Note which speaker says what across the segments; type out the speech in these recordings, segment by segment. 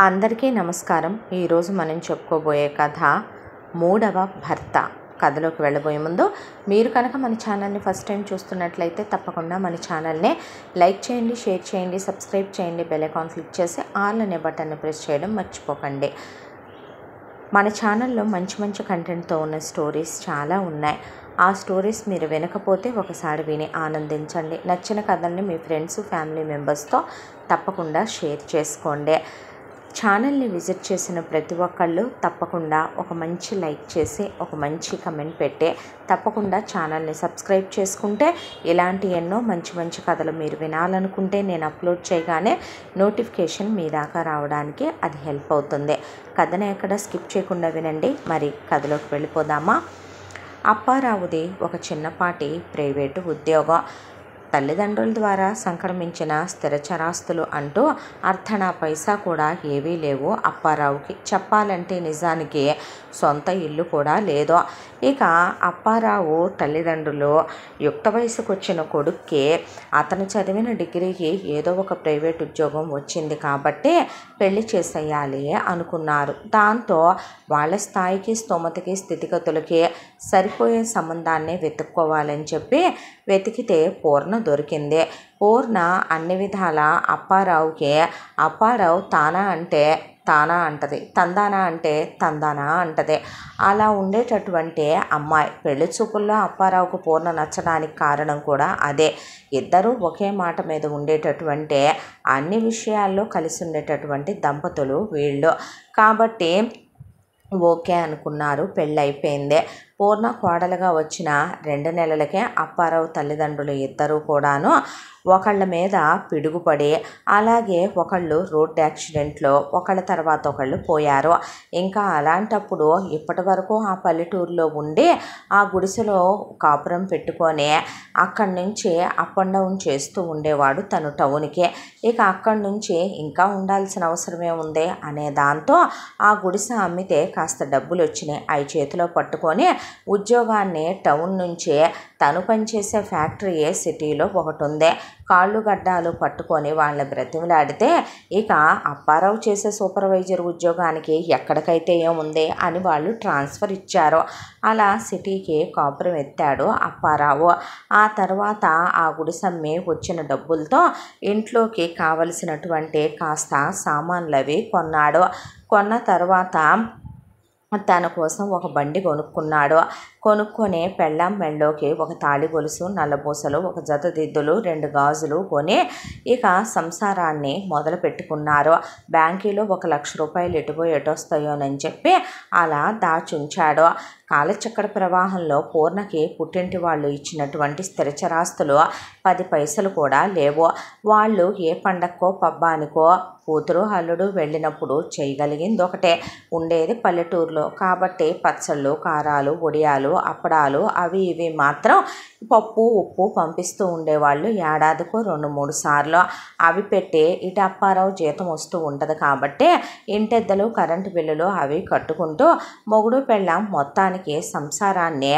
Speaker 1: అందరికీ నమస్కారం. ఈరోజు మనం చెప్పుకోబోయే కథ మూడవ భర్త. కథలోకి వెళ్ళబోయే ముందు మీరు కనుక మన ఛానల్ని ఫస్ట్ టైం చూస్తున్నట్లయితే తప్పకుండా మన ఛానల్ని లైక్ చేయండి, షేర్ చేయండి, సబ్స్క్రైబ్ చేయండి, బెల్ ఐకాన్ క్లిక్ చేసి ఆల్ అనే బటన్ని ప్రెస్ చేయడం మర్చిపోకండి. మన ఛానల్లో మంచి మంచి కంటెంట్తో ఉన్న స్టోరీస్ చాలా ఉన్నాయి. ఆ స్టోరీస్ మీరు వినకపోతే ఒకసారి విని ఆనందించండి. నచ్చిన కథల్ని మీ ఫ్రెండ్స్, ఫ్యామిలీ మెంబర్స్తో తప్పకుండా షేర్ చేసుకోండి. ఛానల్ని విజిట్ చేసిన ప్రతి ఒక్కళ్ళు తప్పకుండా ఒక మంచి లైక్ చేసి ఒక మంచి కమెంట్ పెట్టి తప్పకుండా ఛానల్ని సబ్స్క్రైబ్ చేసుకుంటే ఇలాంటి ఎన్నో మంచి మంచి కథలు మీరు వినాలనుకుంటే నేను అప్లోడ్ చేయగానే నోటిఫికేషన్ మీ దాకా రావడానికి అది హెల్ప్ అవుతుంది. కథను ఎక్కడ స్కిప్ చేయకుండా వినండి. మరి కథలోకి వెళ్ళిపోదామా? అప్పారావుది ఒక చిన్నపాటి ప్రైవేటు ఉద్యోగం. తల్లిదండ్రుల ద్వారా సంక్రమించిన స్థిరచరాస్తులు అంటూ అర్థనా పైసా కూడా ఏవీ లేవు అప్పారావుకి. చెప్పాలంటే నిజానికి సొంత ఇల్లు కూడా లేదు. ఇక అప్పారావు తల్లిదండ్రులు యుక్త వయసుకు వచ్చిన కొడుక్కి అతను చదివిన డిగ్రీకి ఏదో ఒక ప్రైవేట్ ఉద్యోగం వచ్చింది కాబట్టి పెళ్లి చేసేయాలి అనుకున్నారు. దాంతో వాళ్ళ స్థాయికి, స్తోమతకి, స్థితిగతులకి సరిపోయే సంబంధాన్ని వెతుక్కోవాలని చెప్పి వెతికితే పూర్ణ దొరికింది. పూర్ణ అన్ని విధాల అప్పారావుకి, అప్పారావు తానా అంటే తానా అంటది, తందానా అంటే తందానా అంటది. అలా ఉండేటటువంటి అమ్మాయి. పెళ్లి చూపుల్లో అప్పారావుకు పూర్ణ నచ్చడానికి కారణం కూడా అదే. ఇద్దరూ ఒకే మాట మీద ఉండేటటువంటి, అన్ని విషయాల్లో కలిసి ఉండేటటువంటి దంపతులు వీళ్ళు. కాబట్టి ఓకే అనుకున్నారు. పెళ్ళైపోయింది. పూర్ణ కోడలుగా వచ్చిన 2 నెలలకే అప్పారావు తల్లిదండ్రులు ఇద్దరూ కూడాను ఒకళ్ళ మీద పిడుగుపడి, అలాగే ఒకళ్ళు రోడ్డు యాక్సిడెంట్లో ఒకళ్ళ తర్వాత ఒకళ్ళు పోయారు. ఇంకా అలాంటప్పుడు ఇప్పటి వరకు ఆ పల్లెటూరులో ఉండి ఆ గుడిసెలో కాపురం పెట్టుకొని అక్కడి నుంచి అప్ అండ్ డౌన్ చేస్తూ ఉండేవాడు తను టౌన్కి. ఇక అక్కడి నుంచి ఇంకా ఉండాల్సిన అవసరమే ఉంది అనే దాంతో ఆ గుడిసె అమ్మితే కాస్త డబ్బులు వచ్చినాయి. అవి చేతిలో పట్టుకొని ఉద్యోగాన్ని టౌన్ నుంచే తను పనిచేసే ఫ్యాక్టరీ సిటీలో ఒకటి ఉంది. కాళ్ళు గడ్డాలు పట్టుకొని వాళ్ళని బ్రతిమలాడితే ఇక అప్పారావు చేసే సూపర్వైజర్ ఉద్యోగానికి ఎక్కడికైతే ఏముంది అని వాళ్ళు ట్రాన్స్ఫర్ ఇచ్చారు. అలా సిటీకి కాపురం ఎత్తాడు అప్పారావు. ఆ తర్వాత ఆ గుడిసమ్మి వచ్చిన డబ్బులతో ఇంట్లోకి కావలసినటువంటి కాస్త సామాన్లు అవి కొన్నాడు. కొన్న తర్వాత తన కోసం ఒక బండి కొనుక్కున్నాడు. కొనుక్కొని పెళ్ళాం మెళ్ళోకి ఒక తాళి గొలుసు, నల్లబూసలు, ఒక జత దిద్దులు, 2 గాజులు కొని ఇక సంసారాన్ని మొదలు పెట్టుకున్నారు. బ్యాంకీలో 1 లక్ష రూపాయలు ఎటుపోయి ఎటొస్తాయోనని చెప్పి అలా దాచుంచాడు. కాలచక్ర ప్రవాహంలో పూర్ణకి పుట్టింటి వాళ్ళు ఇచ్చినటువంటి స్థిరచరాస్తులు 10 పైసలు కూడా లేవు. వాళ్ళు ఏ పండక్కో పబ్బానికో కూతురు అల్లుడు వెళ్ళినప్పుడు చేయగలిగింది ఒకటే. ఉండేది పల్లెటూరులో కాబట్టి పచ్చళ్ళు, కారాలు, వడియాలు, అప్పడాలు అవి ఇవి మాత్రం పప్పు, ఉప్పు పంపిస్తూ ఉండేవాళ్ళు. ఏడాదికో 2-3 సార్లు అవి పెట్టి ఇటు అప్పారావు జీతం వస్తూ ఉంటుంది కాబట్టి ఇంటెద్దలు, కరెంటు బిల్లులు అవి కట్టుకుంటూ మొగుడు పెళ్ళాం మొత్తానికి సంసారాన్ని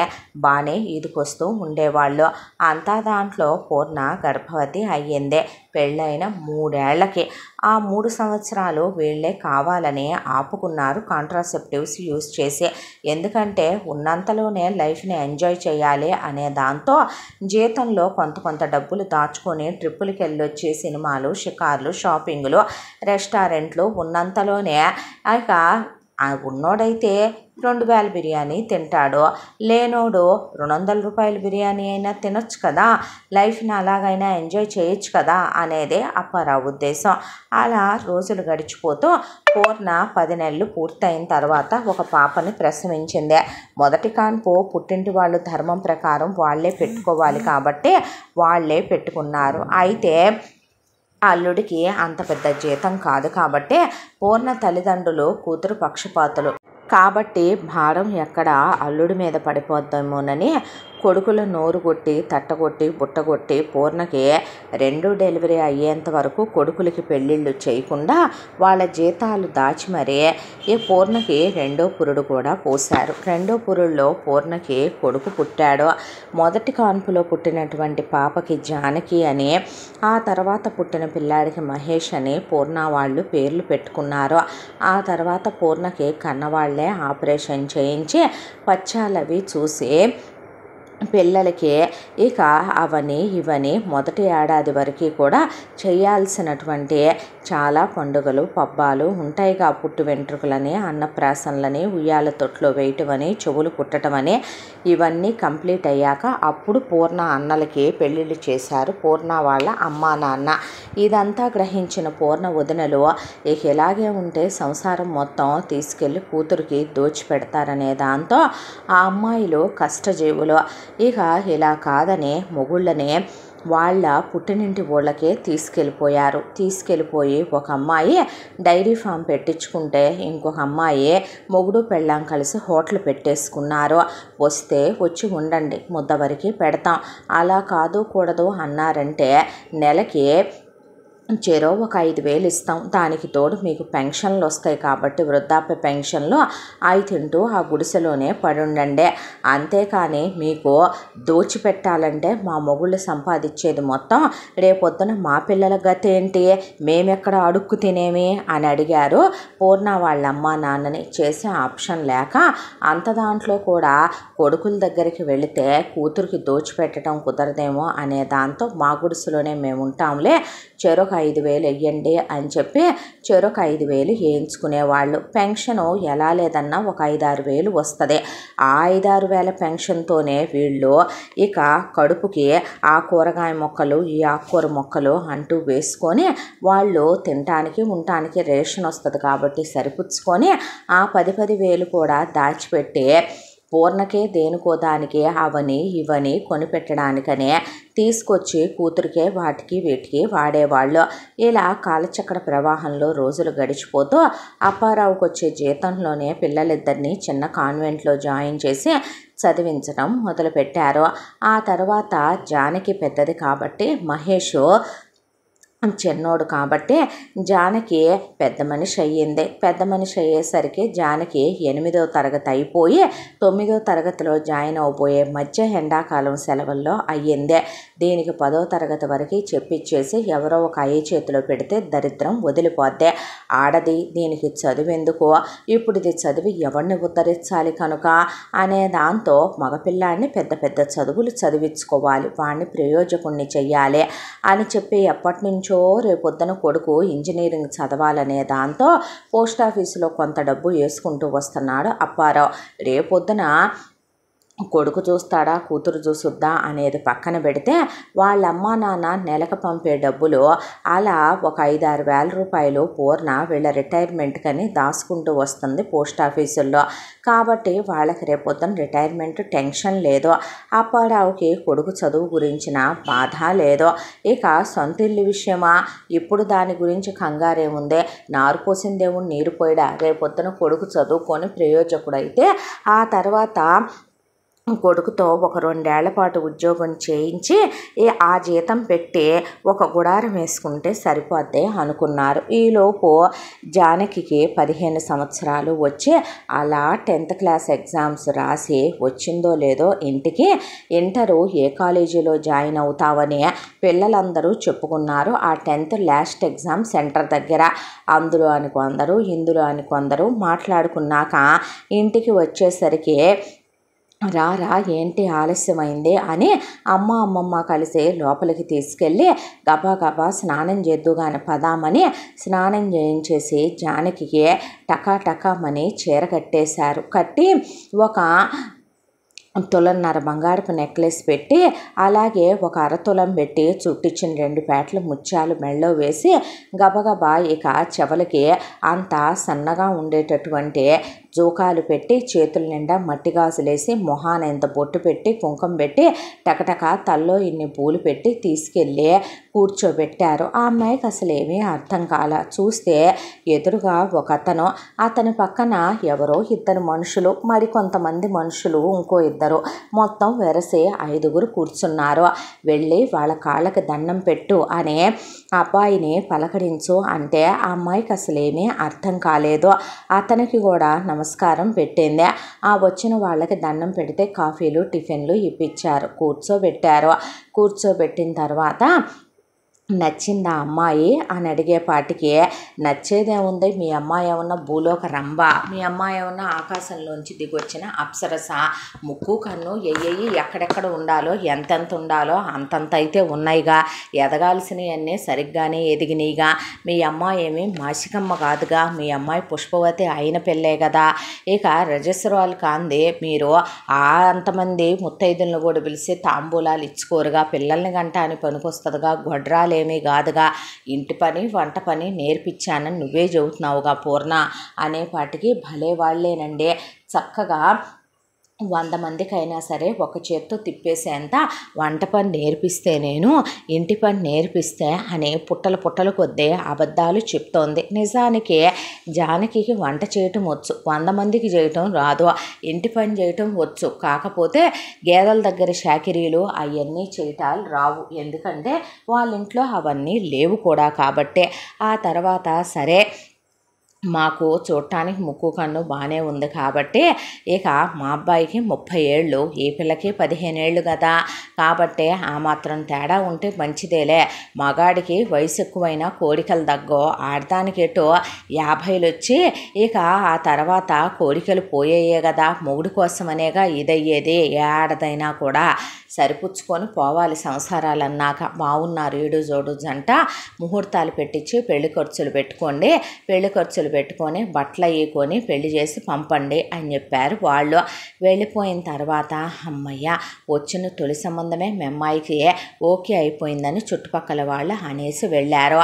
Speaker 1: బాగానే ఈదుకొస్తూ ఉండేవాళ్ళు. అంతా దాంట్లో పూర్ణ గర్భవతి అయ్యింది. పెళ్ళైన 3 ఏళ్లకి. ఆ 3 సంవత్సరాలు వీళ్ళే కావాలని ఆపుకున్నారు కాంట్రాసెప్టివ్స్ యూజ్ చేసి. ఎందుకంటే ఉన్నంతలోనే లైఫ్ని ఎంజాయ్ చేయాలి అనే దాంతో జీతంలో కొంత డబ్బులు దాచుకొని ట్రిప్పులకి వెళ్ళొచ్చి సినిమాలు, షికార్లు, షాపింగ్లు, రెస్టారెంట్లు ఉన్నంతలోనే ఇక ఉన్నోడైతే 2000 బిర్యానీ తింటాడు. లేనోడు 200 రూపాయల బిర్యానీ అయినా తినొచ్చు కదా, లైఫ్ని అలాగైనా ఎంజాయ్ చేయొచ్చు కదా అనేదే అప్పారావు ఉద్దేశం. అలా రోజులు గడిచిపోతూ పూర్ణ 10 నెలలు పూర్తయిన తర్వాత ఒక పాపని ప్రసవించింది. మొదటి కాన్పు పుట్టింటి వాళ్ళు ధర్మం ప్రకారం వాళ్లే పెట్టుకోవాలి కాబట్టి వాళ్లే పెట్టుకున్నారు. అయితే అల్లుడికి అంత పెద్ద జీతం కాదు కాబట్టి పూర్ణ తల్లిదండ్రులు కూతురు పక్షపాతులు కాబట్టి భారం ఎక్కడ అల్లుడి మీద పడిపోద్దామోనని కొడుకుల నోరు కొట్టి తట్టగొట్టి బుట్టగొట్టి పూర్ణకి 2 డెలివరీ అయ్యేంత వరకు కొడుకులకి పెళ్ళిళ్ళు చేయకుండా వాళ్ళ జీతాలు దాచి మరీ ఈ పూర్ణకి 2వ పురుడు కూడా పోశారు. 2వ పురుడులో పూర్ణకి కొడుకు పుట్టాడు. మొదటి కాన్పులో పుట్టినటువంటి పాపకి జానకి అని, ఆ తర్వాత పుట్టిన పిల్లాడికి మహేష్ అని పూర్ణ వాళ్ళు పేర్లు పెట్టుకున్నారు. ఆ తర్వాత పూర్ణకి కన్నవాళ్లే ఆపరేషన్ చేయించి పచ్చాలవి చూసి పిల్లలకి ఇక అవని ఇవని మొదటి ఏడాది వరకు కూడా చేయాల్సినటువంటి చాలా పండుగలు పబ్బాలు ఉంటాయిగా. పుట్టు వెంట్రుకలని, అన్నప్రాసనలని, ఉయ్యాల తొట్లో వేయటమని, చెవులు కుట్టటమని, ఇవన్నీ కంప్లీట్ అయ్యాక అప్పుడు పూర్ణ అన్నలకి పెళ్ళిళ్ళు చేశారు పూర్ణ వాళ్ళ అమ్మా నాన్న. ఇదంతా గ్రహించిన పూర్ణ వదినలు ఇక ఇలాగే ఉంటే సంసారం మొత్తం తీసుకెళ్ళి కూతురికి దోచిపెడతారనే దాంతో ఆ అమ్మాయిలు కష్టజీవులు. ఇక ఇలా కాదని మొగుళ్ళనే వాళ్ళ పుట్టినింటి ఊళ్ళకే తీసుకెళ్ళిపోయి ఒక అమ్మాయి డైరీ ఫామ్ పెట్టించుకుంటే ఇంకొక అమ్మాయి మొగుడు పెళ్ళాం కలిసి హోటల్ పెట్టేసుకున్నారు. వస్తే వచ్చి ఉండండి, ముద్దవరికి పెడతాం, అలా కాదు కూడదు అన్నారంటే నెలకి చెరో ఒక 5,000 ఇస్తాం, దానికి తోడు మీకు పెన్షన్లు వస్తాయి కాబట్టి వృద్ధాప్య పెన్షన్లు అవి తింటూ ఆ గుడిసెలోనే పడుండండి, అంతేకాని మీకు దోచిపెట్టాలంటే మా మొగుళ్ళు సంపాదించేది మొత్తం రేపొద్దున మా పిల్లల గతి ఏంటి, మేమెక్కడ అడుక్కు తినేమి అని అడిగారు పూర్ణ వాళ్ళ అమ్మ నాన్నని. చేసే ఆప్షన్ లేక అంత దాంట్లో కూడా కొడుకుల దగ్గరికి వెళితే కూతురికి దోచిపెట్టడం కుదరదేమో అనే దాంతో మా గుడిసెలోనే మేము ఉంటాంలే, చెరొక 5,000 వెయ్యండి అని చెప్పి చెరొక 5,000 వేయించుకునేవాళ్ళు. పెన్షను ఎలా లేదన్నా ఒక 5,000-6,000 వస్తుంది. ఆ 5,000-6,000 పెన్షన్తోనే వీళ్ళు ఇక కడుపుకి ఆ కూరగాయ మొక్కలు ఈ ఆకుకూర మొక్కలు అంటూ వేసుకొని వాళ్ళు తినటానికి ఉండటానికి రేషన్ వస్తుంది కాబట్టి సరిపుచ్చుకొని ఆ 10,000 కూడా దాచిపెట్టి పూర్ణకే దేనికో దానికి అవని ఇవని కొనిపెట్టడానికనే తీసుకొచ్చి కూతురికే వాటికి వీటికి వాడేవాళ్ళు. ఇలా కాలచక్ర ప్రవాహంలో రోజులు గడిచిపోతూ అప్పారావుకి వచ్చే జీతంలోనే పిల్లలిద్దరినీ చిన్న కాన్వెంట్లో జాయిన్ చేసి చదివించడం మొదలుపెట్టారు. ఆ తర్వాత జానకి పెద్దది కాబట్టి మహేష్ చిన్నోడు కాబట్టి జానకి పెద్ద మనిషి అయ్యింది. పెద్ద మనిషి అయ్యేసరికి జానకి 8వ తరగతి అయిపోయి 9వ తరగతిలో జాయిన్ అవబోయే మధ్య ఎండాకాలం సెలవుల్లో అయ్యింది. దీనికి 10వ తరగతి వరకు చెప్పిచ్చేసి ఎవరో ఒక అయ్య చేతిలో పెడితే దరిద్రం వదిలిపోద్ది. ఆడది దీనికి చదువెందుకు, ఇప్పుడు ఇది చదివి ఎవరిని ఉద్ధరించాలి కనుక అనే దాంతో మగపిల్లాడిని పెద్ద పెద్ద చదువులు చదివించుకోవాలి, వాడిని ప్రయోజకుణ్ణి చెయ్యాలి అని చెప్పి ఎప్పటి నుంచో రేపొద్దున కొడుకు ఇంజనీరింగ్ చదవాలనే దాంతో పోస్ట్ ఆఫీసులో కొంత డబ్బు వేసుకుంటూ వస్తున్నాడు అప్పారావు. రేపొద్దున కొడుకు చూస్తాడా కూతురు చూసుద్దా అనేది పక్కన పెడితే వాళ్ళ అమ్మా నాన్న నెలకు పంపే డబ్బులు అలా ఒక 5-6 వేల రూపాయలు పూర్ణ వీళ్ళ రిటైర్మెంట్కని దాచుకుంటూ వస్తుంది పోస్ట్ ఆఫీసుల్లో. కాబట్టి వాళ్ళకి రేపొద్దున రిటైర్మెంట్ టెన్షన్ లేదు. అప్పారావుకి కొడుకు చదువు గురించిన బాధ లేదు. ఇక సొంత ఇల్లు విషయమా ఇప్పుడు దాని గురించి కంగారేముంది, నారు పోసిన దేవుడు నీరు పోయడా, రేపొద్దున కొడుకు చదువుకొని ప్రయోజకుడైతే ఆ తర్వాత కొడుకుతో ఒక 2 ఏళ్ల పాటు ఉద్యోగం చేయించి ఆ జీతం పెట్టి ఒక గుడారం వేసుకుంటే సరిపోద్ది అనుకున్నారు. ఈలోపు జానకికి 15 సంవత్సరాలు వచ్చి అలా 10th క్లాస్ ఎగ్జామ్స్ రాసి వచ్చిందో లేదో ఇంటికి ఇంటరు ఏ కాలేజీలో జాయిన్ అవుతావని పిల్లలందరూ చెప్పుకున్నారు. ఆ 10th లాస్ట్ ఎగ్జామ్ సెంటర్ దగ్గర అందులో అని కొందరు ఇందులో అని కొందరు మాట్లాడుకున్నాక ఇంటికి వచ్చేసరికి రారా ఏంటి ఆలస్యమైంది అని అమ్మమ్మ కలిసి లోపలికి తీసుకెళ్ళి గబా స్నానం చేద్దుగాని పదామని స్నానం చేయించేసి జానకికి టకామని చీర కట్టేశారు. కట్టి ఒక 1.5 తులం బంగారపు నెక్లెస్ పెట్టి అలాగే ఒక 1/2 తులం పెట్టి చుట్టించిన 2 పేటల ముత్యాలు మెళ్ళో వేసి గబగబా ఇక చెవలకి అంత సన్నగా ఉండేటటువంటి జోకాలు పెట్టి చేతుల నిండా మట్టి గాజులేసి మొహాన ఎంత బొట్టు పెట్టి కుంకుమ పెట్టి టకటక తల్లో ఇన్ని పూలు పెట్టి తీసుకెళ్ళి కూర్చోబెట్టారు. ఆ అమ్మాయికి అసలు ఏమీ అర్థం కాల. చూస్తే ఎదురుగా ఒక అతని పక్కన ఎవరో ఇద్దరు మనుషులు, మరి కొంతమంది మనుషులు, ఇంకో ఇద్దరు, మొత్తం వెరసి 5గురు కూర్చున్నారు. వెళ్ళి వాళ్ళ కాళ్ళకి దండం పెట్టు అనే అబ్బాయిని పలకరించు అంటే ఆ అమ్మాయికి అసలేమీ అర్థం కాలేదు. అతనికి కూడా నమస్కారం పెట్టింది. ఆ వచ్చిన వాళ్ళకి దండం పెడితే కాఫీలు టిఫిన్లు ఇప్పించారు. కూర్చోబెట్టారు. కూర్చోబెట్టిన తర్వాత నచ్చిందా అమ్మాయి అని అడిగేపాటికి నచ్చేదేముంది, మీ అమ్మాయి ఏమన్నా భూలోక రంభ, మీ అమ్మాయి ఏమన్నా ఆకాశంలోంచి దిగొచ్చిన అప్సరస, ముక్కు కన్ను ఎక్కడెక్కడ ఉండాలో ఎంతెంత ఉండాలో అంతంత అయితే ఉన్నాయిగా, ఎదగాల్సినవన్నీ సరిగ్గానే ఎదిగినాయిగా, మీ అమ్మాయి ఏమి మాసికమ్మ కాదుగా, మీ అమ్మాయి పుష్పవతి అయిన పెళ్ళే కదా, ఇక రజస్వరాలు కాంది మీరు అంతమంది ముత్తైదులను కూడా పిలిచి తాంబూలాలు ఇచ్చుకోరుగా, పిల్లల్ని గంట అని పనికొస్తుందిగా, గొడ్రాలే ఏమీ కాదుగా, ఇంటి పని వంట పని నేర్పించానని నువ్వే చెబుతున్నావుగా పూర్ణ అనేపాటికి భలే వాళ్ళేనండి, చక్కగా 100 మందికైనా సరే ఒక చేత్తో తిప్పేసేంత వంట పని నేర్పిస్తే, నేను ఇంటి పని నేర్పిస్తే అని పుట్టలు కొద్దే అబద్ధాలు చెప్తోంది. నిజానికి జానకికి వంట చేయటం వచ్చు, 100 మందికి చేయటం రాదు, ఇంటి పని చేయటం వచ్చు, కాకపోతే గేదెల దగ్గర షాకిరీలు అవన్నీ చేయటాలు రావు, ఎందుకంటే వాళ్ళ ఇంట్లో అవన్నీ లేవు కూడా కాబట్టి. ఆ తర్వాత సరే మాకు చూడటానికి ముక్కు కన్ను బాగానే ఉంది కాబట్టి, ఇక మా అబ్బాయికి 30 ఏళ్ళు, ఈ పిల్లకి 15 ఏళ్ళు కదా, కాబట్టి ఆ మాత్రం తేడా ఉంటే మంచిదేలే, మగాడికి వయసు ఎక్కువైనా కోరికలు తగ్గో, ఆడదానికి ఎటో 50లు వచ్చి ఇక ఆ తర్వాత కోరికలు పోయేయే కదా, మొగుడు కోసమనేగా ఇదయ్యేది, ఏ ఆడదైనా కూడా సరిపుచ్చుకొని పోవాలి సంసారాలన్నాక. బాగున్నారు ఈడు జోడు జంట, ముహూర్తాలు పెట్టించి పెళ్లి ఖర్చులు పెట్టుకోండి, పెళ్లి ఖర్చులు పెట్టుకొని బట్టలు అయ్యుకొని పెళ్లి చేసి పంపండి అని చెప్పారు వాళ్ళు. వెళ్ళిపోయిన తర్వాత అమ్మయ్య వచ్చిన తొలి సంబంధమే మీ అమ్మాయికి ఓకే అయిపోయిందని చుట్టుపక్కల వాళ్ళు అనేసి వెళ్ళారు.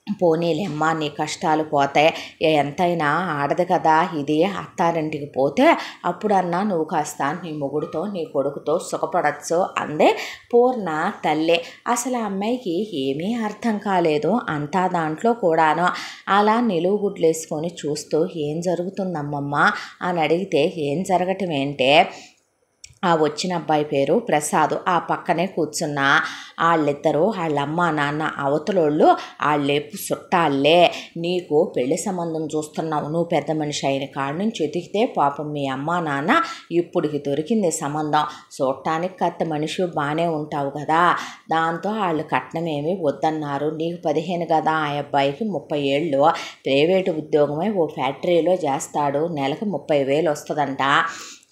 Speaker 1: పోనీలేమ్మా నీ కష్టాలు పోతాయి, ఎంతైనా ఆడదు కదా ఇది, అత్తారింటికి పోతే అప్పుడన్నా నువ్వు కాస్త నీ మొగుడుతో నీ కొడుకుతో సుఖపడచ్చు అందే పూర్ణ తల్లి. అసలు ఆ అమ్మాయికి ఏమీ అర్థం కాలేదు, అంతా దాంట్లో కూడాను. అలా నిలువుగుడ్లు వేసుకొని చూస్తూ ఏం జరుగుతుందమ్మమ్మ అని అడిగితే ఏం జరగటం ఏంటే, ఆ వచ్చిన అబ్బాయి పేరు ప్రసాద్, ఆ పక్కనే కూర్చున్న వాళ్ళిద్దరూ వాళ్ళ అమ్మ నాన్న అవతలోళ్ళు వాళ్ళేపు చుట్టాలే, నీకు పెళ్లి సంబంధం చూస్తున్నావు, నువ్వు పెద్ద మనిషి అయిన కాడి నుంచి వెతికితే పాపం మీ అమ్మ నాన్న ఇప్పటికి దొరికింది సంబంధం, చూడటానికి కత్త మనిషి బాగానే ఉంటావు కదా, దాంతో వాళ్ళు కట్నమేమి వద్దన్నారు, నీకు 15 కదా, ఆ అబ్బాయికి 30 ఏళ్ళు, ప్రైవేటు ఉద్యోగమే ఓ ఫ్యాక్టరీలో చేస్తాడు, నెలకు 30,000 వస్తుందంట,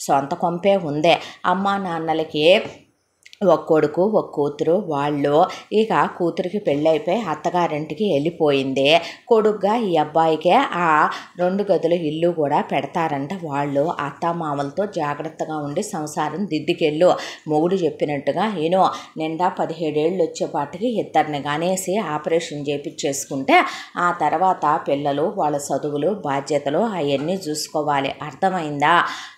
Speaker 1: సొంత కొంపే ఉందే, అమ్మా నాన్నలకి ఒక కొడుకు ఒక కూతురు, వాళ్ళు ఇక కూతురికి పెళ్ళైపోయి అత్తగారింటికి వెళ్ళిపోయింది, కొడుకుగా ఈ అబ్బాయికే ఆ 2 గదుల ఇల్లు కూడా పెడతారంట వాళ్ళు, అత్తామామలతో జాగ్రత్తగా ఉండి సంసారం దిద్దుకెళ్ళు, మొగుడు చెప్పినట్టుగా ఏనో నిండా 17 ఏళ్ళు వచ్చేపాటికి ఇద్దరిని గానేసి ఆపరేషన్ చేపించేసుకుంటే ఆ తర్వాత పిల్లలు వాళ్ళ చదువులు బాధ్యతలు అవన్నీ చూసుకోవాలి, అర్థమైందా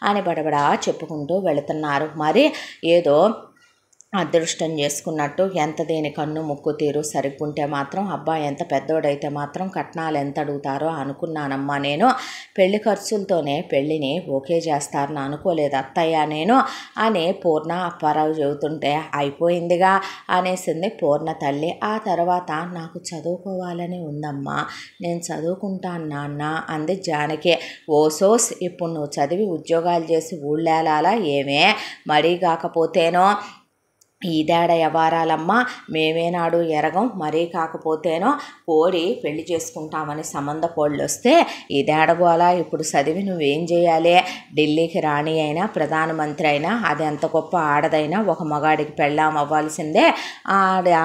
Speaker 1: అని బడబడా చెప్పుకుంటూ వెళుతున్నారు. మరి ఏదో అదృష్టం చేసుకున్నట్టు ఎంత దేని కన్ను ముక్కు తీరు సరిగ్గుంటే మాత్రం అబ్బాయి ఎంత పెద్దోడైతే మాత్రం కట్నాలు ఎంత అడుగుతారో అనుకున్నానమ్మా నేను, పెళ్లి ఖర్చులతోనే పెళ్ళిని ఓకే చేస్తారని అనుకోలేదు అత్తయ్య నేను అని పూర్ణ అప్పారావు చెబుతుంటే అయిపోయిందిగా అనేసింది పూర్ణ తల్లి. ఆ తర్వాత నాకు చదువుకోవాలని ఉందమ్మా, నేను చదువుకుంటాను నాన్న అంది జానకి. ఓసోస్ ఇప్పుడు నువ్వు చదివి ఉద్యోగాలు చేసి ఊళ్ళేలాలా ఏమే, మరీ కాకపోతేనో ఈదాడ వ్యవహారాలమ్మ, మేమేనాడు ఎరగం, మరీ కాకపోతేనో కోడి పెళ్లి చేసుకుంటామని సంబంధ కోళ్ళు వస్తే ఇదేడగోలా, ఇప్పుడు చదివి నువ్వేం చేయాలి, ఢిల్లీకి రాణి అయినా ప్రధానమంత్రి అయినా అది ఎంత గొప్ప ఆడదైనా ఒక మగాడికి పెళ్ళాం అవ్వాల్సిందే,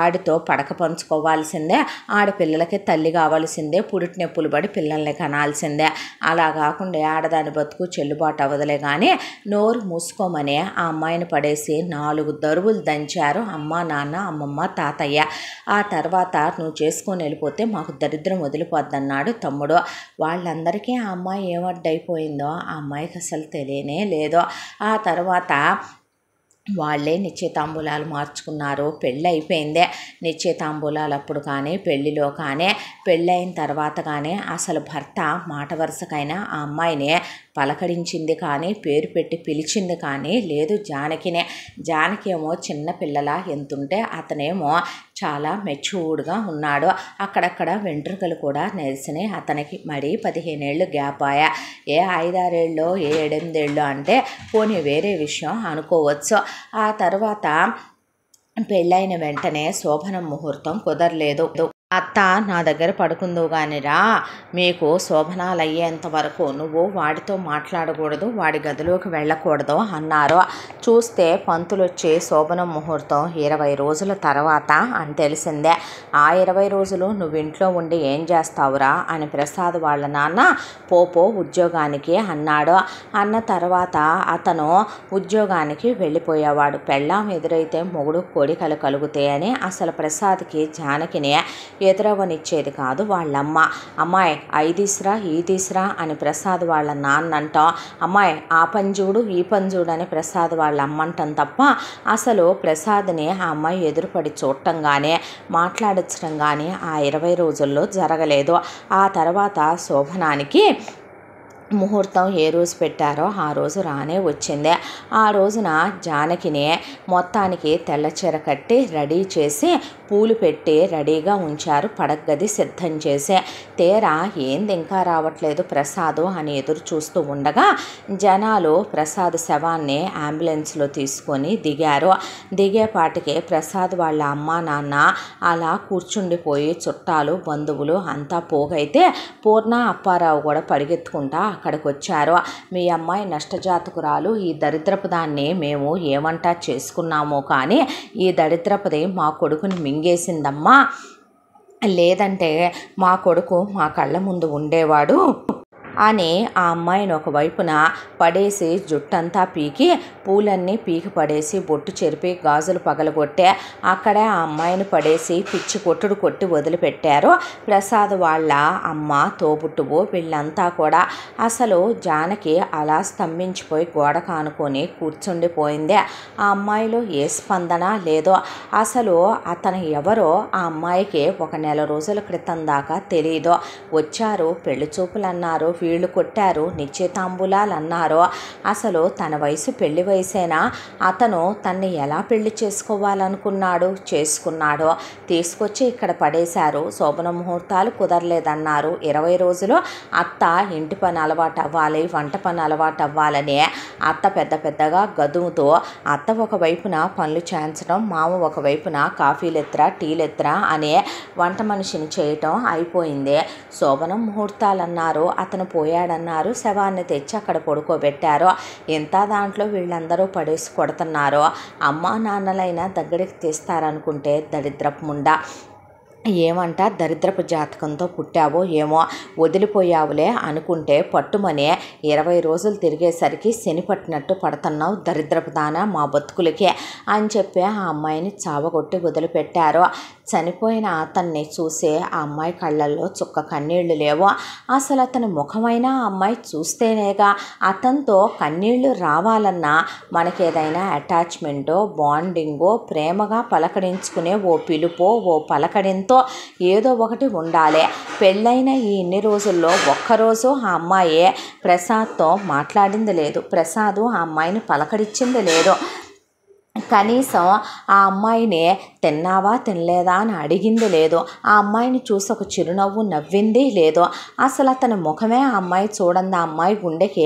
Speaker 1: ఆడితో పడక పంచుకోవాల్సిందే, ఆడపిల్లలకి తల్లి కావాల్సిందే, పురిటి నొప్పులు పడి పిల్లల్ని కనాల్సిందే, అలా కాకుండా ఆడదాని బతుకు చెల్లుబాటు అవ్వదులే కానీ నోరు మూసుకోమని ఆ అమ్మాయిని పడేసి 4 దరువులు దంచి పంచారు అమ్మ నాన్న అమ్మమ్మ తాతయ్య. ఆ తర్వాత నువ్వు చేసుకొని వెళ్ళిపోతే మాకు దరిద్రం వదిలిపోద్దన్నాడు తమ్ముడు. వాళ్ళందరికీ ఆ అమ్మాయి ఏమడ్డైపోయిందో ఆ అమ్మాయికి అసలు తెలియనే లేదు. ఆ తర్వాత వాళ్ళే నిశ్చితాంబూలాలు మార్చుకున్నారు. పెళ్ళి అయిపోయిందే. నిశ్చితాంబూలాలు అప్పుడు కానీ పెళ్ళిలో కానీ పెళ్ళైన తర్వాత కానీ అసలు భర్త మాట వరుసకైనా ఆ అమ్మాయిని పలకరించింది కానీ పేరు పెట్టి పిలిచింది కానీ లేదు జానకినే. జానకి ఏమో చిన్నపిల్లల ఎంతుంటే అతనేమో చాలా మెచ్యూర్డ్గా ఉన్నాడు. అక్కడక్కడ వెంట్రుకలు కూడా నెరిసినాయి అతనికి. మరి 15 ఏళ్ళు గ్యాప్ ఆయా. ఏ 5-6 ఏళ్ళు ఏ 7-8 ఏళ్ళు అంటే పోనీ వేరే విషయం అనుకోవచ్చు. ఆ తర్వాత పెళ్ళైన వెంటనే శోభనం ముహూర్తం కుదరలేదు. అత్త నా దగ్గర పడుకుందువు కానిరా, మీకు శోభనాలు అయ్యేంత వరకు నువ్వు వాడితో మాట్లాడకూడదు, వాడి గదిలోకి వెళ్ళకూడదు అన్నారు. చూస్తే పంతులు వచ్చి శోభనం ముహూర్తం 20 రోజుల తర్వాత అని తెలిసిందే. ఆ 20 రోజులు నువ్వు ఇంట్లో ఉండి ఏం చేస్తావురా అని ప్రసాద్ వాళ్ళ నాన్న పోపో ఉద్యోగానికి అన్నాడు. అన్న తర్వాత అతను ఉద్యోగానికి వెళ్ళిపోయేవాడు. పెళ్ళాం ఎదురైతే మొగుడు కోడికలు కలుగుతాయని అసలు ప్రసాద్కి జానకిని ఎదురవనిచ్చేది కాదు వాళ్ళమ్మ. అమ్మాయి అయి తీసురా ఈ తీసురా అని ప్రసాద్ వాళ్ళ నాన్న అంటాం, అమ్మాయి ఆ పంజుడు ఈ పంజుడు అని ప్రసాద్ వాళ్ళ అమ్మంటాం తప్ప అసలు ప్రసాద్ని ఆ అమ్మాయి ఎదురుపడి చూడటం కానీ మాట్లాడించడం కానీ ఆ 20 రోజుల్లో జరగలేదు. ఆ తర్వాత శోభనానికి ముహూర్తం ఏ రోజు పెట్టారో ఆ రోజు రానే వచ్చింది. ఆ రోజున జానకిని మొత్తానికి తెల్లచీర కట్టి రెడీ చేసి పూలు పెట్టి రెడీగా ఉంచారు. పడగది సిద్ధం చేసి తీరా ఏంది ఇంకా రావట్లేదు ప్రసాద్ అని ఎదురు చూస్తూ ఉండగా జనాలు ప్రసాద్ శవాన్ని అంబులెన్స్లో తీసుకొని దిగారు. దిగేపాటికి ప్రసాద్ వాళ్ళ అమ్మ నాన్న అలా కూర్చుండిపోయి చుట్టాలు బంధువులు అంతా పోగైతే పూర్ణ అప్పారావు కూడా పరిగెత్తుకుంటా అక్కడికి వచ్చారు. మీ అమ్మాయి నష్టజాతకురాలు, ఈ దరిద్రపు దాన్ని మేము ఏమంటా చేసుకున్నామో కానీ ఈ దరిద్రపుది మా కొడుకుని మింగేసిందమ్మా, లేదంటే మా కొడుకు మా కళ్ళ ముందు ఉండేవాడు అని ఆ అమ్మాయిని ఒకవైపున పడేసి జుట్టంతా పీకి పూలన్నీ పీకి పడేసి బొట్టు చెరిపి గాజులు పగలగొట్టే అక్కడే ఆ అమ్మాయిని పడేసి పిచ్చి కొట్టుడు కొట్టి వదిలిపెట్టారు ప్రసాద్ వాళ్ళ అమ్మ తోబుట్టువు వీళ్ళంతా కూడా. అసలు జానకి అలా స్తంభించిపోయి గోడ కానుకొని కూర్చుండిపోయింది. ఆ అమ్మాయిలో ఏ స్పందన లేదో. అసలు అతను ఎవరో ఆ అమ్మాయికి 1 నెల రోజుల క్రితం దాకా తెలియదు. వచ్చారు, పెళ్లి చూపులు అన్నారు, వీళ్ళు కొట్టారు, నిశ్చితాంబూలాలు అన్నారు. అసలు తన వయసు పెళ్లి వయసేనా? అతను తన్ని ఎలా పెళ్లి చేసుకోవాలనుకున్నాడు, చేసుకున్నాడో తీసుకొచ్చి ఇక్కడ పడేశారు. శోభన ముహూర్తాలు కుదరలేదన్నారు. 20 రోజులు అత్త ఇంటి పని అలవాటు అవ్వాలి, వంట పని అలవాటు అవ్వాలని అత్త పెద్ద పెద్దగా గదుముతో అత్త ఒకవైపున పనులు చేయించడం, మామ ఒకవైపున కాఫీలు ఎత్తురా టీలు ఎత్తురా అనే వంట మనిషిని చేయటం అయిపోయింది. శోభనం ముహూర్తాలు అన్నారు, అతను పోయాడన్నారు, శవాన్ని తెచ్చి అక్కడ పడుకోబెట్టారు. ఎంత దాంట్లో వీళ్ళందరూ పడేసి కొడుతున్నారు. అమ్మా నాన్నలైనా దగ్గరికి తీస్తారనుకుంటే దరిద్రపు ముండా. ఏమంట దరిద్రపు జాతకంతో పుట్టావో ఏమో, వదిలిపోయావులే అనుకుంటే పట్టుమనే 20 రోజులు తిరిగేసరికి శని పట్టినట్టు పడుతున్నావు దరిద్రపు దానా మా బతుకులకే అని చెప్పి ఆ అమ్మాయిని చావగొట్టి వదిలిపెట్టారు. చనిపోయిన అతన్ని చూసే ఆ అమ్మాయి కళ్ళల్లో చుక్క కన్నీళ్లు లేవు. అసలు అతని ముఖమైనా ఆ అమ్మాయి చూస్తేనేగా అతనితో కన్నీళ్లు రావాలన్నా మనకేదైనా అటాచ్మెంటో బాండింగో ప్రేమగా పలకరించుకునే ఓ పిలుపో ఓ పలకరింతో ఏదో ఒకటి ఉండాలి. పెళ్ళైన ఈ ఇన్ని రోజుల్లో ఒక్కరోజు ఆ అమ్మాయి ప్రసాద్తో మాట్లాడింది లేదు, ప్రసాద్ ఆ అమ్మాయిని పలకరించింది లేదు. కనీసం ఆ అమ్మాయిని తిన్నావా తినలేదా అని అడిగింది లేదు. ఆ అమ్మాయిని చూసి ఒక చిరునవ్వు నవ్వింది లేదు. అసలు అతని ముఖమే ఆ అమ్మాయి చూడండి. ఆ అమ్మాయి గుండెకి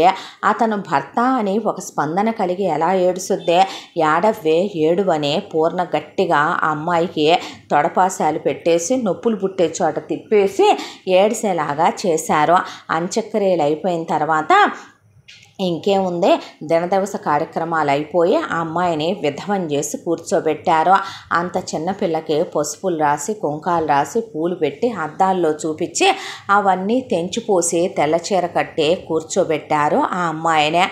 Speaker 1: అతను భర్త అని ఒక స్పందన కలిగి ఎలా ఏడుస్తుంది. ఏడవ్వే ఏడువనే పూర్ణ గట్టిగా ఆ అమ్మాయికి తొడపాశాలు పెట్టేసి నొప్పులు పుట్టే చోట తిప్పేసి ఏడిసేలాగా చేశారు. అంత్యక్రియలు అయిపోయిన తర్వాత ఇంకేముంది, దినదివస కార్యక్రమాలు అయిపోయి ఆ అమ్మాయిని విధవం చేసి కూర్చోబెట్టారు. అంత చిన్నపిల్లకి పసుపులు రాసి కుంకాలు రాసి పూలు పెట్టి అద్దాల్లో చూపించి అవన్నీ తెంచిపోసి తెల్లచీర కట్టి కూర్చోబెట్టారు ఆ అమ్మాయినే.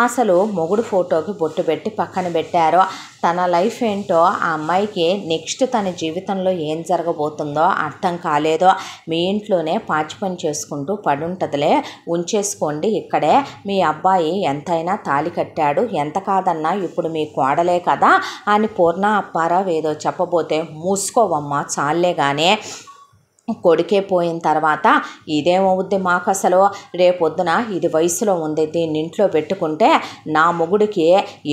Speaker 1: అసలు మొగుడు ఫోటోకి బొట్టు పెట్టి పక్కన పెట్టారు. తన లైఫ్ ఏంటో ఆ అమ్మాయికి నెక్స్ట్ తన జీవితంలో ఏం జరగబోతుందో అర్థం కాలేదో. మీ ఇంట్లోనే పాచి పని చేసుకుంటూ పడుంటదిలే, ఉంచేసుకోండి ఇక్కడే. మీ అబ్బాయి ఎంతైనా తాళి కట్టాడు, ఎంత కాదన్నా ఇప్పుడు మీ కోడలే కదా అని పూర్ణ అప్పారావు ఏదో చెప్పబోతే, మూసుకోవమ్మా చాలే కానీ కొడుకే పోయిన తర్వాత ఇదేమవుద్ది మాకు అసలు, రేపొద్దున ఇది వయసులో ఉంది, దీన్ని ఇంట్లో పెట్టుకుంటే నా మొగుడికి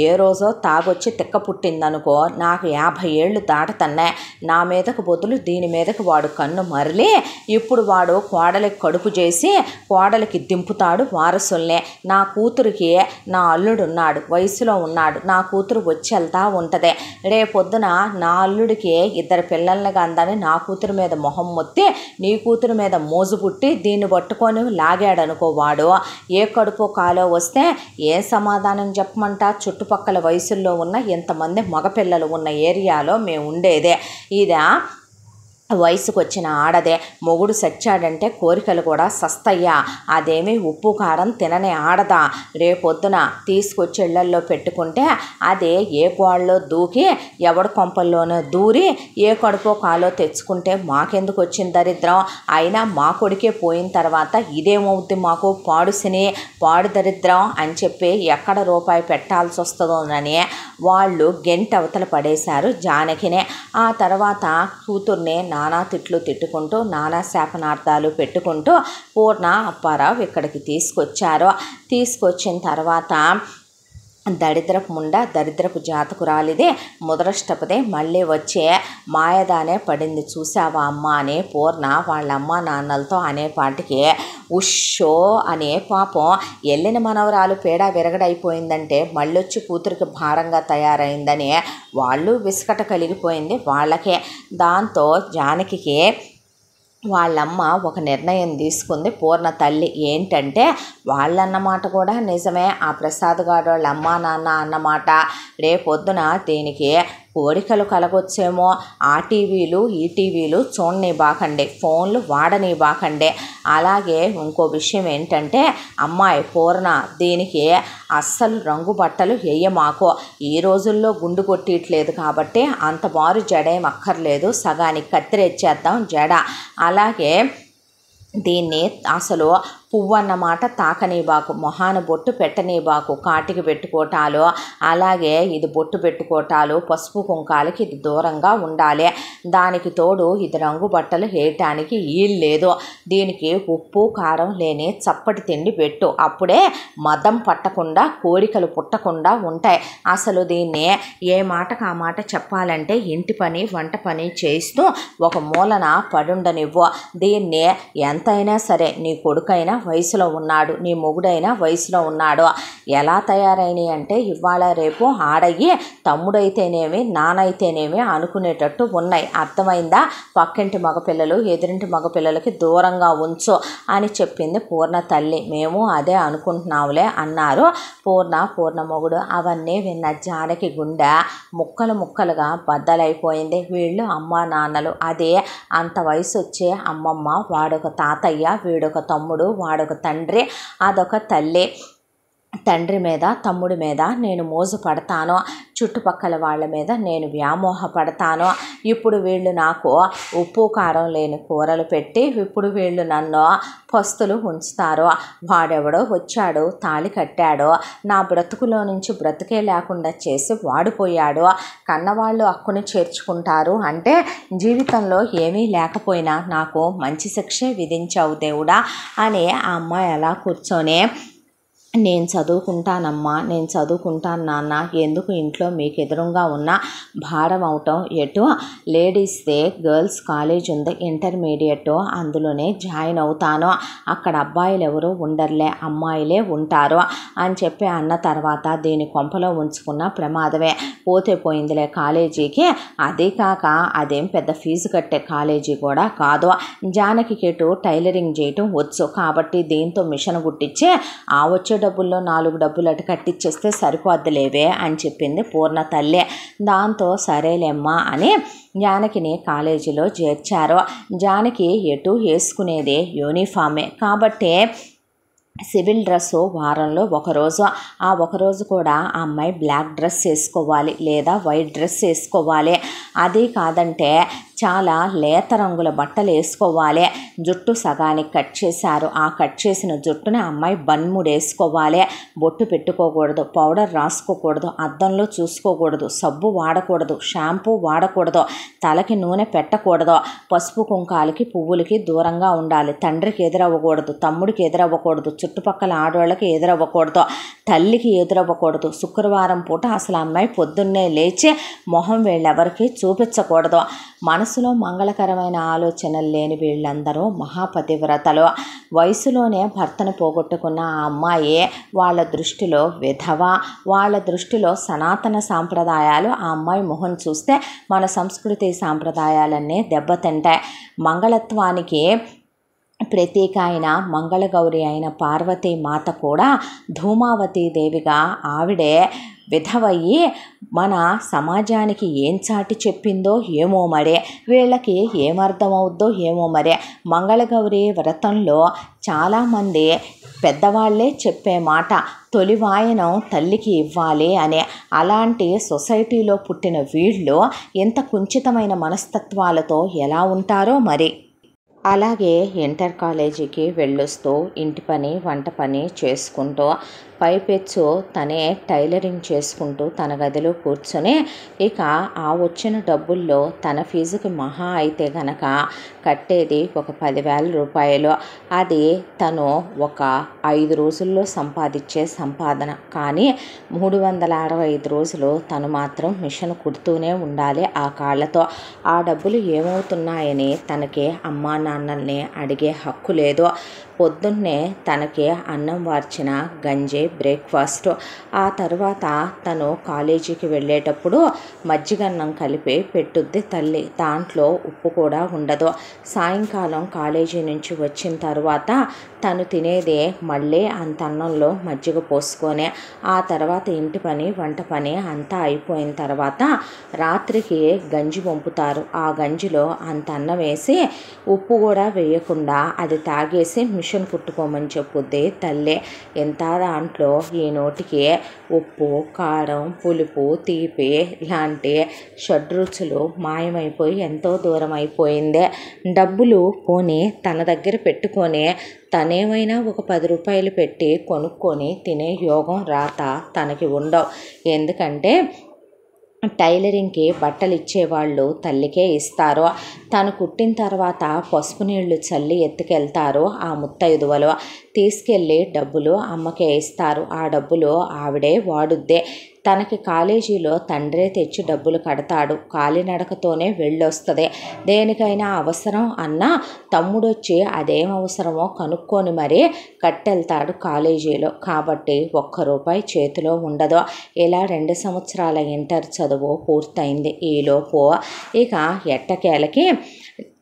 Speaker 1: ఏ రోజో తాగొచ్చి తిక్క పుట్టిందనుకో, నాకు 50 ఏళ్ళు దాటుతున్నాయి, నా మీదకు బదులు దీని మీదకి వాడు కన్ను మరలి ఇప్పుడు వాడు కోడలికి కడుపు చేసి కోడలికి దింపుతాడు వారసుల్నే. నా కూతురికి నా అల్లుడున్నాడు, వయసులో ఉన్నాడు, నా కూతురు వచ్చి వెళ్తా ఉంటుంది. రేపొద్దున నా అల్లుడికి 2 పిల్లల్ని కందని నా కూతురు మీద మొహం మొత్తి నీ కూతురు మీద మోజు పుట్టి దీన్ని పట్టుకొని లాగాడనుకో, వాడు ఏ కడుపో కాలో వస్తే ఏ సమాధానం చెప్పమంటా? చుట్టుపక్కల వయసుల్లో ఉన్న ఇంతమంది మగపిల్లలు ఉన్న ఏరియాలో మేము ఉండేదే. ఇదా వయసుకు వచ్చిన ఆడదే, మొగుడు సచ్చాడంటే కోరికలు కూడా సస్తయ్యా, అదేమి ఉప్పు కారం తినని ఆడదా. రేపొద్దున తీసుకొచ్చి ఇళ్లల్లో పెట్టుకుంటే అదే ఏ గోళ్ళలో దూకి ఎవడి కొంపల్లోనో దూరి ఏ కడుపో కాలో తెచ్చుకుంటే మాకెందుకు వచ్చిన దరిద్రం? అయినా మా కొడుకే పోయిన తర్వాత ఇదేమవుద్ది మాకు, పాడుసిని పాడు దరిద్రం అని చెప్పి ఎక్కడ రూపాయి పెట్టాల్సి వస్తుందోనని వాళ్ళు గెంట అవతల పడేశారు జానకినే. ఆ తర్వాత కూతుర్ని నానా తిట్లు తిట్టుకుంటూ నానా శాపనార్థాలు పెట్టుకుంటూ పూర్ణ అప్పారావు ఇక్కడికి తీసుకొచ్చారు. తీసుకొచ్చిన తర్వాత దరిద్రపు ముండా దరిద్రపు జాతకురాలిదే ముదరష్టపదే మళ్ళీ వచ్చే మాయదానే పడింది చూసావా అమ్మ అని పూర్ణ వాళ్ళ అమ్మ నాన్నలతో అనేపాటికి ఉషో అనే పాపం వెళ్ళిన మనవరాలు పేడ విరగడైపోయిందంటే మళ్ళొచ్చి కూతురికి భారంగా తయారైందని వాళ్ళు విసుకట కలిగిపోయింది వాళ్ళకే. దాంతో జానకికి వాళ్ళమ్మ ఒక నిర్ణయం తీసుకుంది పూర్ణ తల్లి. ఏంటంటే వాళ్ళన్నమాట కూడా నిజమే, ఆ ప్రసాద్ గారు వాళ్ళ అమ్మ నాన్న అన్నమాట. రేపొద్దున దీనికి కోరికలు కలగొచ్చేమో, ఆ టీవీలు ఈ టీవీలు చూడని బాకండి, ఫోన్లు వాడని బాకండి. అలాగే ఇంకో విషయం ఏంటంటే అమ్మాయి పూర్ణ దీనికి అస్సలు రంగు బట్టలు వేయమాకో, ఈ రోజుల్లో గుండు కొట్టిట్లేదు కాబట్టి అంత మారు జడేం అక్కర్లేదు, సగానికి కత్తిరెచ్చేద్దాం జడ. అలాగే దీన్ని అసలు పువ్వు అన్నమాట తాకనీబాకు, మొహాన బొట్టు పెట్టనీబాకు, కాటికి పెట్టుకోవటాలు అలాగే ఇది బొట్టు పెట్టుకోవటాలు పసుపు కుంకాలకి ఇది దూరంగా ఉండాలి. దానికి తోడు ఇది రంగు బట్టలు వేయటానికి వీల్లేదు. దీనికి ఉప్పు కారం లేని చప్పటి తిండి పెట్టు, అప్పుడే మదం పట్టకుండా కోరికలు పుట్టకుండా ఉంటాయి. అసలు దీన్ని ఏ మాటకు ఆ మాట చెప్పాలంటే ఇంటి పని వంట పని చేస్తూ ఒక మూలన పడుండనివ్వు. దీన్ని ఎంతైనా సరే నీ కొడుకైనా వయసులో ఉన్నాడు, నీ మొగుడైనా వయసులో ఉన్నాడు, ఎలా తయారైనాయి అంటే ఇవాళ రేపు ఆడయ్యి తమ్ముడైతేనేమి నానైతేనేమి అనుకునేటట్టు ఉన్నాయి. అర్థమైందా? పక్కింటి మగపిల్లలు ఎదురింటి మగపిల్లలకి దూరంగా ఉంచు అని చెప్పింది పూర్ణ తల్లి. మేము అదే అనుకుంటున్నావులే అన్నారు పూర్ణ మొగుడు. అవన్నీ విన్న జానకి గుండె ముక్కలు ముక్కలుగా బద్దలైపోయింది. వీళ్ళు అమ్మ నాన్నలు, అదే అంత వయసు వచ్చే అమ్మమ్మ, వాడొక తాతయ్య, వీడొక తమ్ముడు, వాడొక తండ్రి, అదొక తల్లి. తండ్రి మీద తమ్ముడి మీద నేను మోజు పడతాను, చుట్టుపక్కల వాళ్ళ మీద నేను వ్యామోహపడతాను. ఇప్పుడు వీళ్ళు నాకు ఉప్పు కారం లేని కూరలు పెట్టి ఇప్పుడు వీళ్ళు నన్ను పస్తులు ఉంచుతారు. వాడెవడో వచ్చాడు, తాళి కట్టాడు, నా బ్రతుకులో నుంచి బ్రతికే లేకుండా చేసి వాడిపోయాడు. కన్నవాళ్ళు హక్కుని చేర్చుకుంటారు అంటే జీవితంలో ఏమీ లేకపోయినా నాకు మంచి శిక్షే విధించావు దేవుడా అని ఆ అమ్మాయి అలా కూర్చొని నేను చదువుకుంటానమ్మా, నేను చదువుకుంటాను నాన్న, ఎందుకు ఇంట్లో మీకు ఎదురుగా ఉన్న భారం అవటం, ఎటు లేడీస్దే గర్ల్స్ కాలేజ్ ఉంది ఇంటర్మీడియట్, అందులోనే జాయిన్ అవుతాను, అక్కడ అబ్బాయిలు ఎవరు ఉండర్లే అమ్మాయిలే ఉంటారు అని చెప్పి అన్న తర్వాత దీని కొంపలో ఉంచుకున్న ప్రమాదమే. పోతే పోయిందిలే కాలేజీకి, అదే కాక అదేం పెద్ద ఫీజు కట్టే కాలేజీ కూడా కాదు. జానకి కేటు టైలరింగ్ చేయటం వచ్చు కాబట్టి దీంతో మిషన్ కుట్టించి ఆ వచ్చే డబ్బుల్లో 4 డబ్బులు అటు కట్టించేస్తే సరిపోద్దులేవే అని చెప్పింది పూర్ణ తల్లి. దాంతో సరేలేమ్మా అని జానకిని కాలేజీలో చేర్చారు. జానకి ఎటు వేసుకునేదే యూనిఫామే కాబట్టి సివిల్ డ్రెస్సు వారంలో ఒకరోజు, ఆ ఒకరోజు కూడా ఆ అమ్మాయి బ్లాక్ డ్రెస్ వేసుకోవాలి లేదా వైట్ డ్రెస్ వేసుకోవాలి. అది కాదంటే చాలా లేత రంగుల బట్టలు వేసుకోవాలి. జుట్టు సగానికి కట్ చేశారు, ఆ కట్ చేసిన జుట్టుని అమ్మాయి బన్ముడు వేసుకోవాలి. బొట్టు పెట్టుకోకూడదు, పౌడర్ రాసుకోకూడదు, అద్దంలో చూసుకోకూడదు, సబ్బు వాడకూడదు, షాంపూ వాడకూడదు, తలకి నూనె పెట్టకూడదు, పసుపు కుంకాలకి పువ్వులకి దూరంగా ఉండాలి, తండ్రికి ఎదురవ్వకూడదు, తమ్ముడికి ఎదురవ్వకూడదు, చుట్టుపక్కల ఆడవాళ్ళకి ఎదురవ్వకూడదు, తల్లికి ఎదురవ్వకూడదు. శుక్రవారం పూట అసలు అమ్మాయి పొద్దున్నే లేచి మొహం వీళ్ళెవరికి చూపించకూడదు. మనసులో మంగళకరమైన ఆలోచనలు లేని వీళ్ళందరూ మహాపతివ్రతలు. వయసులోనే భర్తను పోగొట్టుకున్న ఆ అమ్మాయి వాళ్ళ దృష్టిలో విధవ, వాళ్ళ దృష్టిలో సనాతన సాంప్రదాయాలు. ఆ అమ్మాయి మొహం చూస్తే మన సంస్కృతి సాంప్రదాయాలన్నీ దెబ్బతింటాయి. మంగళత్వానికి ప్రతీక అయిన మంగళగౌరి అయిన పార్వతీ మాత కూడా ధూమావతీ దేవిగా ఆవిడే విధవయ్యి మన సమాజానికి ఏం చాటి చెప్పిందో ఏమో మరే, వీళ్ళకి ఏమర్థమవుద్దో ఏమో మరే. మంగళగౌరి వ్రతంలో చాలామంది పెద్దవాళ్లే చెప్పే మాట తొలి వాయనం తల్లికి ఇవ్వాలి అనే. అలాంటి సొసైటీలో పుట్టిన వీళ్ళు ఎంత కుంచితమైన మనస్తత్వాలతో ఎలా ఉంటారో మరి. అలాగే ఇంటర్ కాలేజీకి వెళ్ళొస్తూ ఇంటి పని వంట పని చేసుకుంటూ పైపెచ్చు తనే టైలరింగ్ చేసుకుంటూ తన గదిలో కూర్చొని ఇక ఆ వచ్చిన డబ్బుల్లో తన ఫీజుకి మహా అయితే గనక కట్టేది ఒక 10,000 రూపాయలు. అది తను ఒక 5 రోజుల్లో సంపాదించే సంపాదన. కానీ 365 రోజులు తను మాత్రం మిషన్ కుడుతూనే ఉండాలి ఆ కాళ్ళతో. ఆ డబ్బులు ఏమవుతున్నాయని తనకి అమ్మా నాన్నల్ని అడిగే హక్కు లేదు. పొద్దున్నే తనకి అన్నం వార్చిన గంజి బ్రేక్ఫాస్ట్. ఆ తర్వాత తను కాలేజీకి వెళ్ళేటప్పుడు మజ్జిగన్నం కలిపి పెట్టుద్ది తల్లి, దాంట్లో ఉప్పు కూడా ఉండదు. సాయంకాలం కాలేజీ నుంచి వచ్చిన తర్వాత తను తినేదే మళ్ళీ అంత అన్నంలో మజ్జిగ పోసుకొని, ఆ తర్వాత ఇంటి పని వంట పని అంతా అయిపోయిన తర్వాత రాత్రికి గంజి పంపుతారు. ఆ గంజిలో అంత అన్నం వేసి ఉప్పు కూడా వేయకుండా అది తాగేసి మిషన్ కుట్టుకోమని చెప్పుద్ది తల్లి. ఎంత దాంట్లో ఈ నోటికి ఉప్పు కారం పులుపు తీపి లాంటి షడ్రుచులు మాయమైపోయి ఎంతో దూరం అయిపోయింది. డబ్బులు పోనీ తన దగ్గర పెట్టుకొని తనేమైనా ఒక 10 రూపాయలు పెట్టి కొనుక్కొని తినే యోగం రాత తనకి ఉండవు. ఎందుకంటే టైలరింగ్కి బట్టలు ఇచ్చేవాళ్ళు తల్లికే ఇస్తారు. తను కుట్టిన తర్వాత పసుపు నీళ్లు చల్లి ఎత్తుకెళ్తారు ఆ ముత్తైదువలు. తీసుకెళ్ళి డబ్బులు అమ్మకే ఇస్తారు. ఆ డబ్బులు ఆవిడే వాడుద్దే. తనకి కాలేజీలో తండ్రే తెచ్చి డబ్బులు కడతాడు. కాలినడకతోనే వెళ్ళొస్తుంది. దేనికైనా అవసరం అన్నా తమ్ముడొచ్చి అదేం అవసరమో కనుక్కొని మరీ కట్టెళ్తాడు కాలేజీలో. కాబట్టి ఒక్క రూపాయి చేతిలో ఉండదు. ఇలా 2 సంవత్సరాల ఇంటర్ చదువు పూర్తయింది. ఈలోపు ఇక ఎట్టకేలకి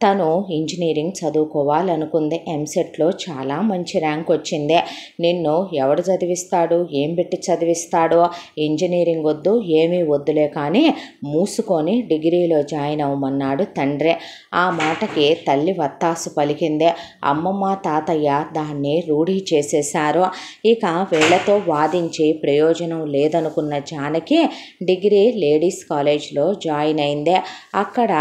Speaker 1: తను ఇంజనీరింగ్ చదువుకోవాలనుకుంది. ఎంసెట్లో చాలా మంచి ర్యాంక్ వచ్చింది. నిన్ను ఎవడు చదివిస్తాడు, ఏం పెట్టి చదివిస్తాడో, ఇంజనీరింగ్ వద్దు ఏమీ వద్దులే కానీ మూసుకొని డిగ్రీలో జాయిన్ అవ్వమన్నాడు తండ్రి. ఆ మాటకి తల్లి వత్తాసు పలికింది. అమ్మమ్మ తాతయ్య దాన్ని రూఢీ చేసేశారు. ఇక వీళ్లతో వాదించి ప్రయోజనం లేదనుకున్న జానకి డిగ్రీ లేడీస్ కాలేజ్లో జాయిన్ అయింది. అక్కడ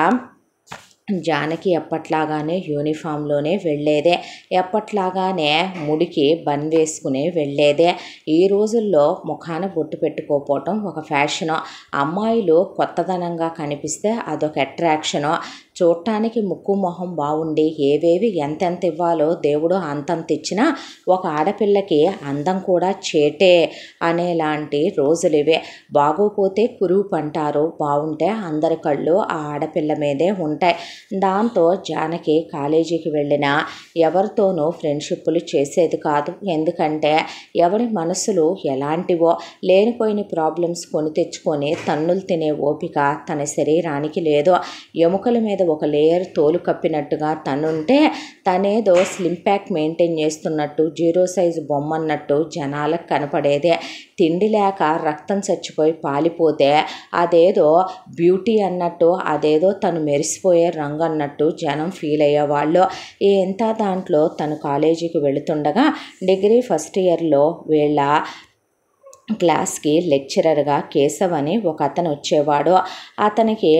Speaker 1: జానకి ఎప్పట్లాగానే యూనిఫామ్లోనే వెళ్ళేదే, ఎప్పట్లాగానే ముడికి బన్ వేసుకునే వెళ్ళేదే. ఈ రోజుల్లో ముఖాన బొట్టు పెట్టుకోపోవటం ఒక ఫ్యాషను. అమ్మాయిలు కొత్తదనంగా కనిపిస్తే అదొక అట్రాక్షను. చూడటానికి ముక్కు మొహం బాగుండి ఏవేవి ఎంతెంత ఇవ్వాలో దేవుడు అంతంత ఇచ్చినా ఒక ఆడపిల్లకి అందం కూడా చేటే అనేలాంటి రోజులు ఇవే. బాగోపోతే కురువు పంటారు, బాగుంటే అందరి కళ్ళు ఆ ఆడపిల్ల మీదే ఉంటాయి. దాంతో జానకి కాలేజీకి వెళ్ళినా ఎవరితోనూ ఫ్రెండ్షిప్లు చేసేది కాదు. ఎందుకంటే ఎవరి మనసులు ఎలాంటివో, లేనిపోయిన ప్రాబ్లమ్స్ కొని తెచ్చుకొని తన్నులు తినే ఓపిక తన శరీరానికి లేదు. ఎముకల మీద ఒక లేయర్ తోలు కప్పినట్టుగా తనుంటే తనేదో స్లిమ్ ప్యాక్ మెయింటైన్ చేస్తున్నట్టు, జీరో సైజు బొమ్మ అన్నట్టు జనాలకు కనపడేదే. తిండి లేక రక్తం చచ్చిపోయి పాలిపోతే అదేదో బ్యూటీ అన్నట్టు, అదేదో తను మెరిసిపోయే రంగు అన్నట్టు జనం ఫీల్ అయ్యేవాళ్ళు. ఎంత దాంట్లో తను కాలేజీకి వెళుతుండగా డిగ్రీ ఫస్ట్ ఇయర్లో వీళ్ళ క్లాస్కి లెక్చరర్గా కేశవ్ అని ఒక అతను వచ్చేవాడు. అతనికి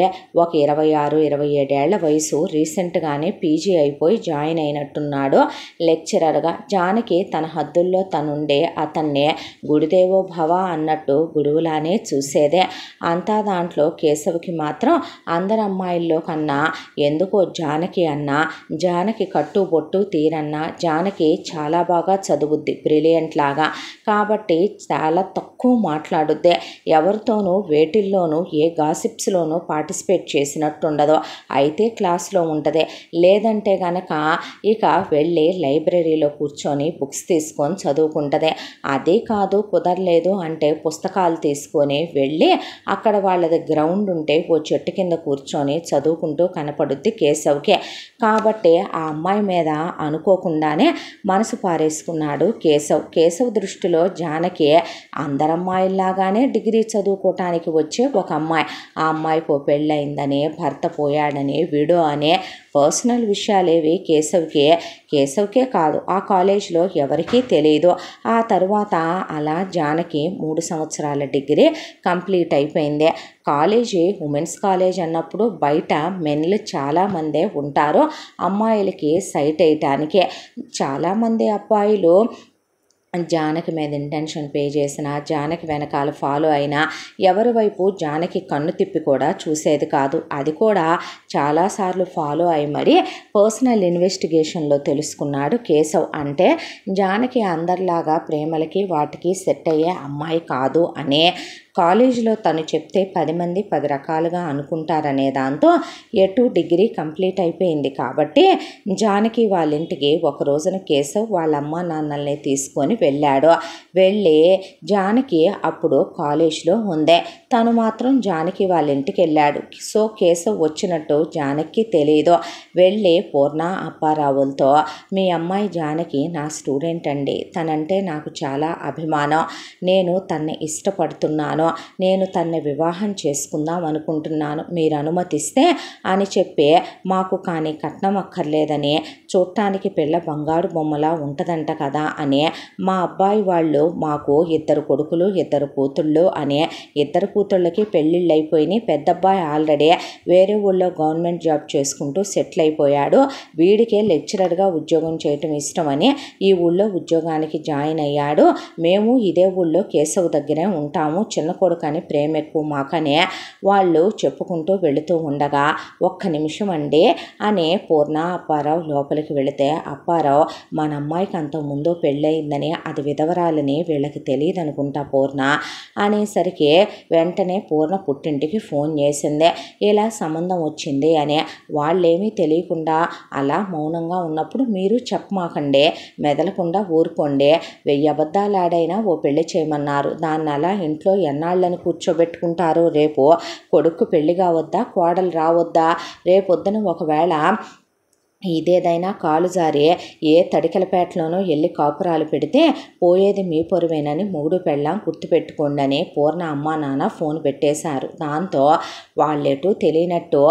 Speaker 1: ఒక 26-27 వయసు. రీసెంట్గానే పీజీ అయిపోయి జాయిన్ అయినట్టున్నాడు లెక్చరర్గా. జానకి తన హద్దుల్లో తనుండే అతన్నే గురుదేవో భవ అన్నట్టు గురువులానే చూసేదే. అంతా దాంట్లో కేశవ్కి మాత్రం అందరు అమ్మాయిల్లో కన్నా ఎందుకో జానకి అన్నా, జానకి కట్టుబొట్టు తీరన్నా, జానకి చాలా బాగా చదువుద్ది, బ్రిలియంట్ లాగా. కాబట్టి చాలా తక్కువ మాట్లాడుద్దే. ఎవరితోనూ వేటిల్లోనూ ఏ గాసిప్స్లోనూ పార్టిసిపేట్ చేసినట్టుండదు. అయితే క్లాస్లో ఉంటుంది, లేదంటే గనక ఇక వెళ్ళి లైబ్రరీలో కూర్చొని బుక్స్ తీసుకొని చదువుకుంటుంది. అదే కాదు కుదరలేదు అంటే పుస్తకాలు తీసుకొని వెళ్ళి అక్కడ వాళ్ళది గ్రౌండ్ ఉంటే ఓ చెట్టు కింద కూర్చొని చదువుకుంటూ కనపడుద్ది కేశవ్కి. కాబట్టి ఆ అమ్మాయి మీద అనుకోకుండానే మనసు పారేసుకున్నాడు కేశవ్. కేశవ్ దృష్టిలో జానకి అందరమ్మాయిల్లాగానే డిగ్రీ చదువుకోవటానికి వచ్చే ఒక అమ్మాయి. ఆ అమ్మాయికి ఓ పెళ్ళయిందని, భర్త పోయాడని, విడో అనే పర్సనల్ విషయాలేవి కేశవ్కే కాదు ఆ కాలేజ్లో ఎవరికీ తెలియదు. ఆ తర్వాత అలా జానకి 3 సంవత్సరాల డిగ్రీ కంప్లీట్ అయిపోయింది. కాలేజీ ఉమెన్స్ కాలేజ్ అన్నప్పుడు బయట మెన్లు చాలామందే ఉంటారు అమ్మాయిలకి సైట్ వేయటానికి. చాలామంది అబ్బాయిలు జానకి మీద ఇంటెన్షన్ పే చేసిన, జానకి వెనకాల ఫాలో అయినా ఎవరి వైపు జానకి కన్ను తిప్పి కూడా చూసేది కాదు. అది కూడా చాలాసార్లు ఫాలో అయి మరి పర్సనల్ ఇన్వెస్టిగేషన్లో తెలుసుకున్నాడు కేశవ్. అంటే జానకి అందరిలాగా ప్రేమలకి వాటికి సెట్ అయ్యే అమ్మాయి కాదు అనే. కాలేజీలో తను చెప్తే 10 మంది 10 రకాలుగా అనుకుంటారనే దాంతో ఎటు డిగ్రీ కంప్లీట్ అయిపోయింది. కాబట్టి జానకి వాళ్ళ ఇంటికి ఒక రోజున కేశవ్ వాళ్ళ అమ్మ నాన్నల్ని తీసుకొని వెళ్ళాడు. వెళ్ళి జానకి అప్పుడు కాలేజ్లో ఉందే, తను మాత్రం జానకి వాళ్ళ ఇంటికి వెళ్ళాడు. సో కేశవ్ వచ్చినట్టు జానకి తెలియదు. వెళ్ళి పూర్ణ అప్పారావులతో, మీ అమ్మాయి జానకి నా స్టూడెంట్ అండి, తనంటే నాకు చాలా అభిమానం, నేను తన్ని ఇష్టపడుతున్నాను, నేను తన్ని వివాహం చేసుకుందాం అనుకుంటున్నాను, మీరు అనుమతిస్తే అని చెప్పి, మాకు కానీ కట్నం అక్కర్లేదని, చూడటానికి పిల్ల బంగారు బొమ్మలా ఉంటుందంట కదా అని, మా అబ్బాయి వాళ్ళు మాకు 2 కొడుకులు 2 కూతుళ్ళు అని, 2 కూతుళ్ళకి పెళ్ళిళ్ళు అయిపోయినాయి. పెద్ద అబ్బాయి ఆల్రెడీ వేరే ఊళ్ళో గవర్నమెంట్ జాబ్ చేసుకుంటూ సెటిల్ అయిపోయాడు. వీడికే లెక్చరర్గా ఉద్యోగం చేయటం ఇష్టమని ఈ ఊళ్ళో ఉద్యోగానికి జాయిన్ అయ్యాడు. మేము ఇదే ఊళ్ళో కేశవ్ దగ్గరే ఉంటాము, చిన్న కొడుకు అని ప్రేమ ఎక్కువ మాకనే వాళ్ళు చెప్పుకుంటూ వెళుతూ ఉండగా, ఒక్క నిమిషం అండి అని పూర్ణ అప్పారావు లోపలికి వెళితే, అప్పారావు మన అమ్మాయికి అంతకుముందు పెళ్ళయిందని, అది విధవరాలని వీళ్ళకి తెలియదు అనుకుంటా పూర్ణ అనేసరికి వెంటనే పూర్ణ పుట్టింటికి ఫోన్ చేసింది, ఇలా సంబంధం వచ్చింది అని. వాళ్ళేమీ తెలియకుండా అలా మౌనంగా ఉన్నప్పుడు మీరు చెప్పమాకండి, మెదలకుండా ఊరుకోండి, 1000 అబద్ధాలు ఆడైనా ఓ పెళ్లి చేయమన్నారు, దాన్ని అలా ఇంట్లో ఎన్నాళ్ళని కూర్చోబెట్టుకుంటారు, రేపు కొడుకు పెళ్లి కావద్దా, కోడలు రావద్దా, రేపొద్దున ఒకవేళ ఇదేదైనా కాలు జారి ఏ తడికలపేటలోనో వెళ్ళి కాపురాలు పెడితే పోయేది మీ పొరువేనని మొగుడు పెళ్ళాం గుర్తుపెట్టుకోండి అని పూర్ణ అమ్మ నాన్న ఫోన్ పెట్టేశారు. దాంతో వాళ్ళెటు తెలియనట్టు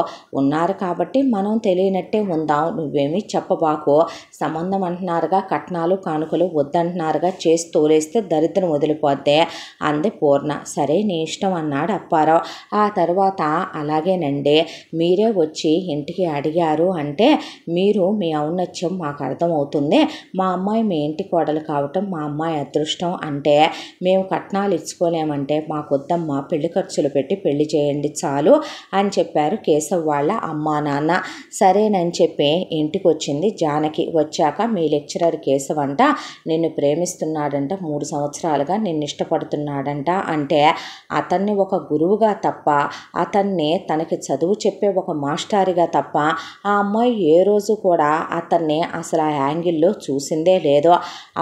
Speaker 1: ఉన్నారు కాబట్టి మనం తెలియనట్టే ఉందాం, నువ్వేమీ చెప్పబాకు, సంబంధం అంటున్నారుగా, కట్నాలు కానుకలు వద్దంటున్నారుగా, చేసి తోలేస్తే దరిద్రం వదిలిపోద్దే అంది పూర్ణ. సరే నీ ఇష్టం అన్నాడు అప్పారావు. ఆ తర్వాత అలాగేనండి, మీరే వచ్చి ఇంటికి అడిగారు అంటే మీరు మీ ఔన్నత్యం మాకు అర్థమవుతుంది, మా అమ్మాయి మీ ఇంటి కోడలు కావటం మా అమ్మాయి అదృష్టం, అంటే మేము కట్నాలు ఇచ్చుకోలేమంటే మాకొద్దమ్మా, పెళ్లి ఖర్చులు పెట్టి పెళ్లి చేయండి చాలు అని చెప్పారు కేశవ్ వాళ్ళ అమ్మా నాన్న. సరేనని చెప్పి ఇంటికి వచ్చింది జానకి. వచ్చాక మీ లెక్చరర్ కేశవ్ అంట నిన్ను ప్రేమిస్తున్నాడంట, 3 సంవత్సరాలుగా నిన్ను ఇష్టపడుతున్నాడంట, అంటే అతన్ని ఒక గురువుగా తప్ప, అతన్ని తనకి చదువు చెప్పే ఒక మాస్టారిగా తప్ప ఆ అమ్మాయి ఏ రోజు కూడా అతన్ని అసలు ఆ యాంగిల్లో చూసిందే లేదు.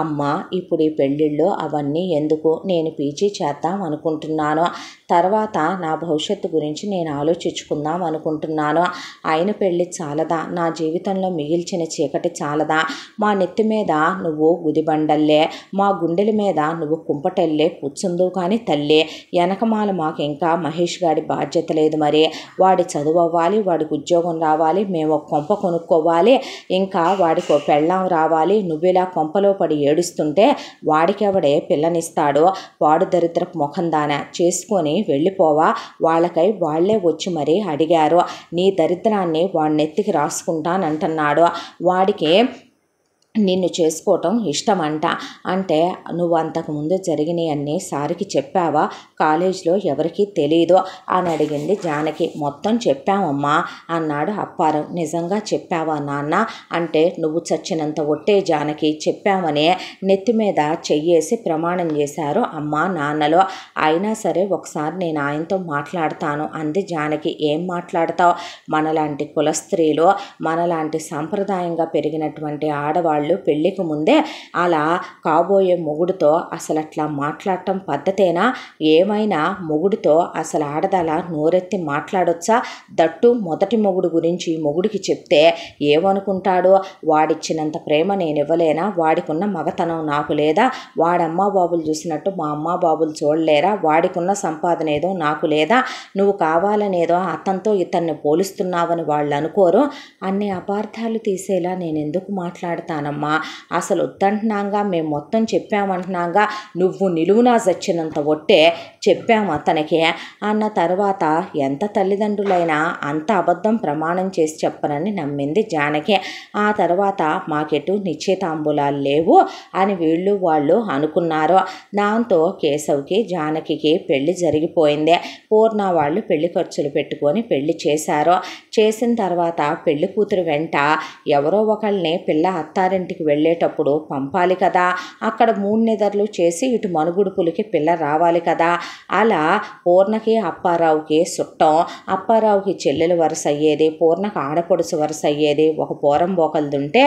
Speaker 1: అమ్మ ఇప్పుడు ఈ పెళ్ళిళ్ళు అవన్నీ ఎందుకు, నేను పీజీ చేద్దాం అనుకుంటున్నాను, తర్వాత నా భవిష్యత్తు గురించి నేను ఆలోచించుకుందాం అనుకుంటున్నాను. అయిన పెళ్ళి చాలదా, నా జీవితంలో మిగిల్చిన చీకటి చాలదా, మా నెత్తి మీద నువ్వు గుదిబండల్లే, మా గుండెల మీద నువ్వు కుంపటెల్లే కూర్చుందో కానీ తల్లి, వెనకమాల మాకు ఇంకా మహేష్ గారి బాధ్యత లేదు. మరి వాడి చదువు అవ్వాలి, వాడికి ఉద్యోగం రావాలి, మేము కొంప కొనుక్కోవాలి, ఇంకా వాడికి పెళ్ళాం రావాలి. నువ్వు ఇలా కొంపలో పడి ఏడుస్తుంటే వాడికి ఎవడే పిల్లనిస్తాడో, వాడు దరిద్రపు ముఖం దాన చేసుకొని వెళ్ళిపోవా, వాళ్ళకై వాళ్లే వచ్చి మరీ అడిగారు, నీ దరిద్రాన్ని వాడినెత్తికి రాసుకుంటానంటున్నాడు, వాడికి నిన్ను చేసుకోవటం ఇష్టమంట. అంటే నువ్వు అంతకుముందు జరిగినవన్నీ సారికి చెప్పావా, కాలేజీలో ఎవరికీ తెలియదు అని అడిగింది జానకి. మొత్తం చెప్పామమ్మా అన్నాడు అప్పారావు. నిజంగా చెప్పావా నాన్న అంటే నువ్వు చచ్చినంత ఒట్టే జానకి, చెప్పామనే నెత్తి మీద చెయ్యేసి ప్రమాణం చేశారు అమ్మ నాన్నలో. అయినా సరే ఒకసారి నేను ఆయనతో మాట్లాడతాను అంది జానకి. ఏం మాట్లాడతావు, మనలాంటి కులస్త్రీలు, మనలాంటి సాంప్రదాయంగా పెరిగినటువంటి ఆడవాళ్ళు పెళ్ళికి ముందే అలా కాబోయే మొగుడితో అసలు అట్లా మాట్లాడటం పద్ధతేనా, ఏమైనా మొగుడితో అసలు ఆడదలా నోరెత్తి మాట్లాడొచ్చా, దట్టు మొదటి మొగుడు గురించి మొగుడికి చెప్తే ఏమనుకుంటాడో, వాడిచ్చినంత ప్రేమ నేను ఇవ్వలేనా, వాడికున్న మగతనం నాకు లేదా, వాడమ్మా బాబులు చూసినట్టు మా అమ్మా బాబులు చూడలేరా, వాడికున్న సంపాదన ఏదో నాకు లేదా, నువ్వు కావాలనేదో అతనితో ఇతన్ని పోలుస్తున్నావని వాళ్ళు అనుకోరు. అన్ని అపార్థాలు తీసేలా నేను ఎందుకు మాట్లాడతాను అసలు వద్దంటున్నాగా, మేము మొత్తం చెప్పామంటున్నాగా, నువ్వు నిలువునా చచ్చినంత ఒట్టే చెప్పాము అతనికి అన్న తర్వాత ఎంత తల్లిదండ్రులైనా అంత అబద్ధం ప్రమాణం చేసి చెప్పనని నమ్మింది జానకి. ఆ తర్వాత మాకెటు నిశ్చితాంబులాలు లేవు అని వీళ్ళు వాళ్ళు అనుకున్నారు. దాంతో కేశవ్కి జానకికి పెళ్లి జరిగిపోయింది. పూర్ణ వాళ్ళు పెళ్లి ఖర్చులు పెట్టుకొని పెళ్లి చేశారు. చేసిన తర్వాత పెళ్లి కూతురు వెంట ఎవరో ఒకళ్ళని పిల్ల అత్తారింటికి వెళ్ళేటప్పుడు పంపాలి కదా, అక్కడ 3 నిద్రలు చేసి ఇటు మనుగుడుపులకి పిల్ల రావాలి కదా. అలా పూర్ణకి అప్పారావుకి చుట్టం, అప్పారావుకి చెల్లెలు వరుస అయ్యేది, పూర్ణకు ఆడపడుచు వరుస అయ్యేది. ఒక పోరం బోకలుదుంటే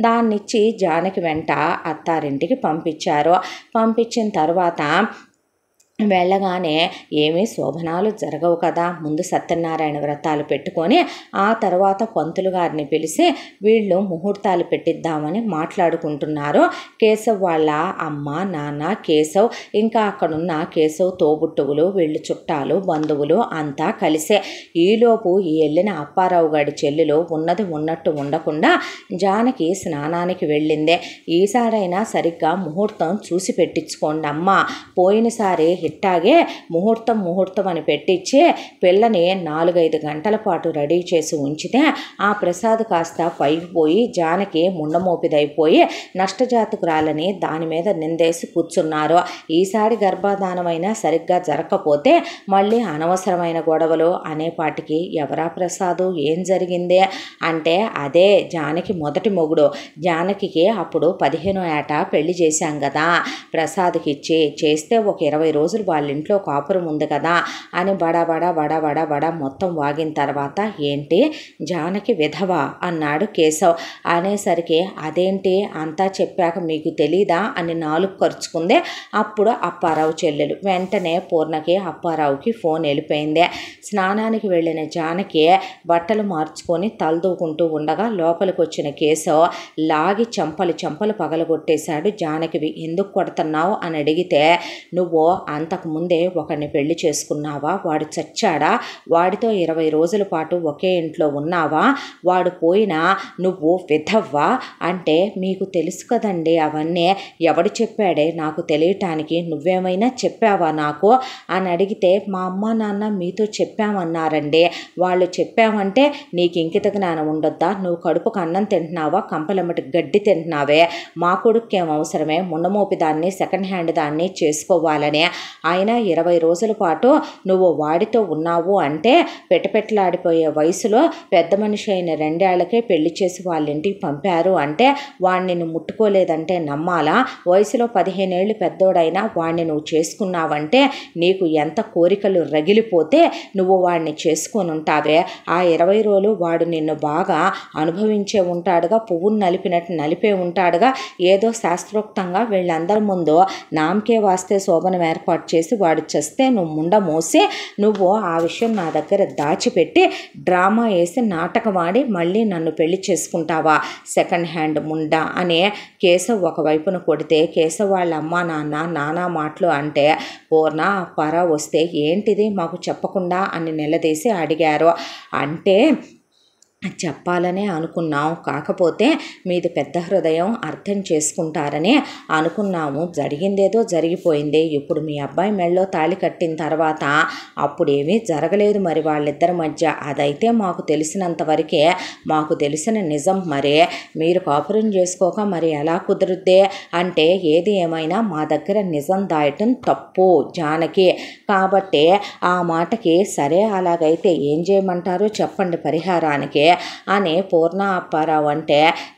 Speaker 1: దాన్నిచ్చి జానకి వెంట అత్తారింటికి పంపించారు. పంపించిన తర్వాత వెళ్ళగానే ఏమీ శోభనాలు జరగవు కదా, ముందు సత్యనారాయణ వ్రతాలు పెట్టుకొని ఆ తర్వాత పంతులు గారిని పిలిచి వీళ్ళు ముహూర్తాలు పెట్టిద్దామని మాట్లాడుకుంటున్నారు. కేశవ్ వాళ్ళ అమ్మ నాన్న, కేశవ్ ఇంకా అక్కడున్న కేశవ్ తోబుట్టువులు, వీళ్ళు చుట్టాలు బంధువులు అంతా కలిసే. ఈలోపు ఈ వెళ్ళిన అప్పారావు గారి చెల్లెలు ఉన్నది ఉన్నట్టు ఉండకుండా జానకి స్నానానికి వెళ్ళిందే. ఈసారైనా సరిగ్గా ముహూర్తం చూసి పెట్టించుకోండి అమ్మ, పోయినసారి ఇట్టాగే ముహూర్తం అని పెట్టించి పిల్లని 4-5 గంటల పాటు రెడీ చేసి ఉంచితే ఆ ప్రసాద్ కాస్త పైకి పోయి జానకి ముండమోపిదైపోయి నష్టజాతకురాలని దాని మీద నిందేసి కూర్చున్నారు. ఈసారి గర్భాధానమైనా సరిగ్గా జరగకపోతే మళ్ళీ అనవసరమైన గొడవలు అనేపాటికి ఎవరా ప్రసాదు, ఏం జరిగింది అంటే అదే జానకి మొదటి మొగుడు. జానకికి అప్పుడు 15వ ఏట పెళ్లి చేశాం కదా, ప్రసాద్కి ఇచ్చి చేస్తే ఒక 20 రోజులు వాళ్ళ ఇంట్లో కాపురం ఉంది కదా అని బడా మొత్తం వాగిన తర్వాత ఏంటి జానకి విధవ అన్నాడు కేశవ్. అనేసరికి అదేంటి అంతా చెప్పాక మీకు తెలీదా అని నాలుగు ఖర్చుకుందే. అప్పుడు అప్పారావు చెల్లెలు వెంటనే పూర్ణకి అప్పారావుకి ఫోన్ వెళ్ళిపోయింది. స్నానానికి వెళ్ళిన జానకి బట్టలు మార్చుకొని తలదూకుంటూ ఉండగా లోపలికి వచ్చిన కేశవ్ లాగి చంపలు పగలగొట్టేశాడు జానకివి. ఎందుకు కొడుతున్నావు అని అడిగితే నువ్వు అంతకుముందే ఒకరిని పెళ్లి చేసుకున్నావా, వాడు చచ్చాడా, వాడితో 20 రోజుల పాటు ఒకే ఇంట్లో ఉన్నావా, వాడు పోయినా నువ్వు విధవ్వా అంటే మీకు తెలుసు కదండి అవన్నీ, ఎవడు చెప్పాడే నాకు తెలియటానికి, నువ్వేమైనా చెప్పావా నాకు అని అడిగితే మా అమ్మ నాన్న మీతో చెప్పామన్నారండి, వాళ్ళు చెప్పామంటే నీకు ఇంకిత జ్ఞానం ఉండొద్దా, నువ్వు కడుపుకు అన్నం తింటున్నావా, కంపలమ్మటి గడ్డి తింటున్నావే, మా కొడుకేం అవసరమే ముండమోపి దాన్ని సెకండ్ హ్యాండ్ దాన్ని చేసుకోవాలని, అయినా 20 రోజుల పాటు నువ్వు వాడితో ఉన్నావు అంటే పెటపెట్లాడిపోయే వయసులో పెద్ద మనిషి అయిన 2 ఏళ్లకే పెళ్లి చేసి వాళ్ళ ఇంటికి పంపారు అంటే వాడిని నువ్వు ముట్టుకోలేదంటే నమ్మాలా, వయసులో 15 ఏళ్ళు పెద్దోడైనా వాడిని నువ్వు చేసుకున్నావంటే నీకు ఎంత కోరికలు రగిలిపోతే నువ్వు వాడిని చేసుకొని ఉంటావే, ఆ 20 రోజులు వాడు నిన్ను బాగా అనుభవించే ఉంటాడుగా, పువ్వును నలిపినట్టు నలిపే ఉంటాడుగా. ఏదో శాస్త్రోక్తంగా వీళ్ళందరి ముందు నామకే వాస్తే శోభనం ఏర్పాటు చేసి వాడు చేస్తే నువ్వు ముండ మోసి నువ్వు ఆ విషయం నా దగ్గర దాచిపెట్టి డ్రామా వేసి నాటకం ఆడి మళ్ళీ నన్ను పెళ్లి చేసుకుంటావా సెకండ్ హ్యాండ్ ముండ అనే కేశవ్ ఒకవైపున కొడితే, కేశవ్ వాళ్ళ అమ్మ నాన్న నానా మాటలు అంటే పూర్ణ అప్పారా వస్తే ఏంటిది మాకు చెప్పకుండా అని నిలదీసి అడిగారు. అంటే చెప్పాలనే అనుకున్నాం, కాకపోతే మీది పెద్ద హృదయం, అర్థం చేసుకుంటారని అనుకున్నాము. జరిగిందేదో జరిగిపోయింది. ఇప్పుడు మీ అబ్బాయి మెళ్ళో తాళి కట్టిన తర్వాత అప్పుడేమీ జరగలేదు మరి వాళ్ళిద్దరి మధ్య. అదైతే మాకు తెలిసినంత వరకే, మాకు తెలిసిన నిజం. మరే మీరు కాపురం చేసుకోక మరి ఎలా కుదురుద్దే అంటే, ఏది ఏమైనా మా దగ్గర నిజం దాయటం తప్పు జానకి. కాబట్టి ఆ మాటకి సరే అలాగైతే ఏం చేయమంటారో చెప్పండి పరిహారానికి అని పూర్ణ అప్పారావు అంటే,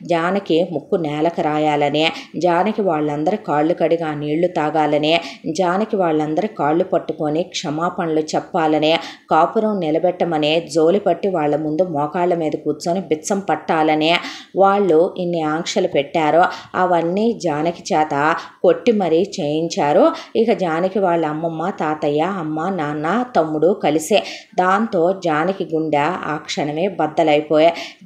Speaker 1: జానకి ముక్కు నేలకు రాయాలని, జానకి వాళ్ళందరి కాళ్ళు కడిగి ఆ నీళ్లు తాగాలని, జానకి వాళ్ళందరి కాళ్ళు పట్టుకొని క్షమాపణలు చెప్పాలని, కాపురం నిలబెట్టమని జోలి పట్టి వాళ్ళ ముందు మోకాళ్ళ మీద కూర్చొని బిచ్చం పట్టాలని వాళ్ళు ఇన్ని ఆంక్షలు పెట్టారో అవన్నీ జానకి చేత కొట్టి మరీ చేయించారు. ఇక జానకి వాళ్ళ అమ్మమ్మ తాతయ్య అమ్మ నాన్న తమ్ముడు కలిసే. దాంతో జానకి గుండె ఆ క్షణమే బద్దలైపోయే,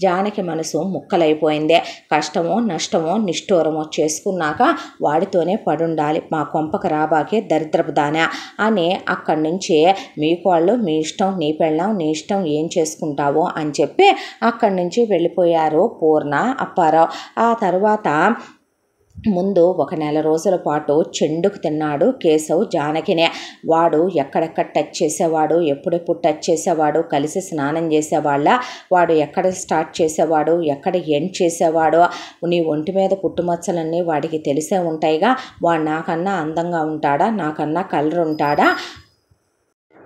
Speaker 1: జానకి మనసు ముక్కలైపోయింది. కష్టమో నష్టమో నిష్ఠూరమో చేసుకున్నాక వాడితోనే పడుండాలి, మా కొంపకు రాబాకే దరిద్రపు దానా అని అక్కడి నుంచి మీకు వాళ్ళు మీ ఇష్టం, నీ పెళ్ళాం నీ ఇష్టం, ఏం చేసుకుంటావో అని చెప్పి అక్కడి నుంచి వెళ్ళిపోయారు పూర్ణ అప్పారావు. ఆ తర్వాత ముందు ఒక నెల రోజుల పాటు చెండుకు తిన్నాడు కేశవ్ జానకినే. వాడు ఎక్కడెక్కడ టచ్ చేసేవాడు, ఎప్పుడెప్పుడు టచ్ చేసేవాడు, కలిసి స్నానం చేసేవాళ్ళ, వాడు ఎక్కడ స్టార్ట్ చేసేవాడు, ఎక్కడ ఎండ్ చేసేవాడు, నీ ఒంటి మీద పుట్టుమచ్చలన్నీ వాడికి తెలిసే ఉంటాయిగా. వాడు నాకన్నా అందంగా ఉంటాడా, నాకన్నా కలర్ ఉంటాడా,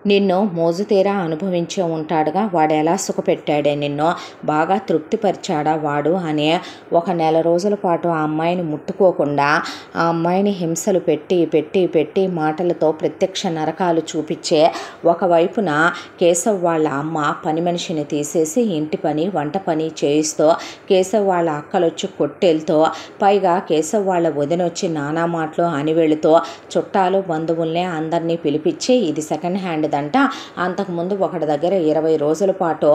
Speaker 1: నిన్ను మోజుతీరా అనుభవించే ఉంటాడుగా, వాడు ఎలా సుఖపెట్టాడే, నిన్ను బాగా తృప్తిపరిచాడా వాడు అని ఒక నెల రోజుల పాటు ఆ అమ్మాయిని ముట్టుకోకుండా ఆ అమ్మాయిని హింసలు పెట్టి పెట్టి పెట్టి మాటలతో ప్రత్యక్ష నరకాలు చూపించే ఒకవైపున కేశవ్ వాళ్ళ అమ్మ పని మనిషిని తీసేసి ఇంటి పని వంట పని చేయిస్తూ, కేశవ్ వాళ్ళ అక్కలొచ్చి కొట్టేలతో, పైగా కేశవ్ వాళ్ళ వదినొచ్చి నానా మాటలు అని వెళుతూ చుట్టాలు బంధువుల్నే అందరినీ పిలిపించి ఇది సెకండ్ హ్యాండ్ దంట, అంతకుముందు ఒకటి దగ్గర 20 రోజుల పాటు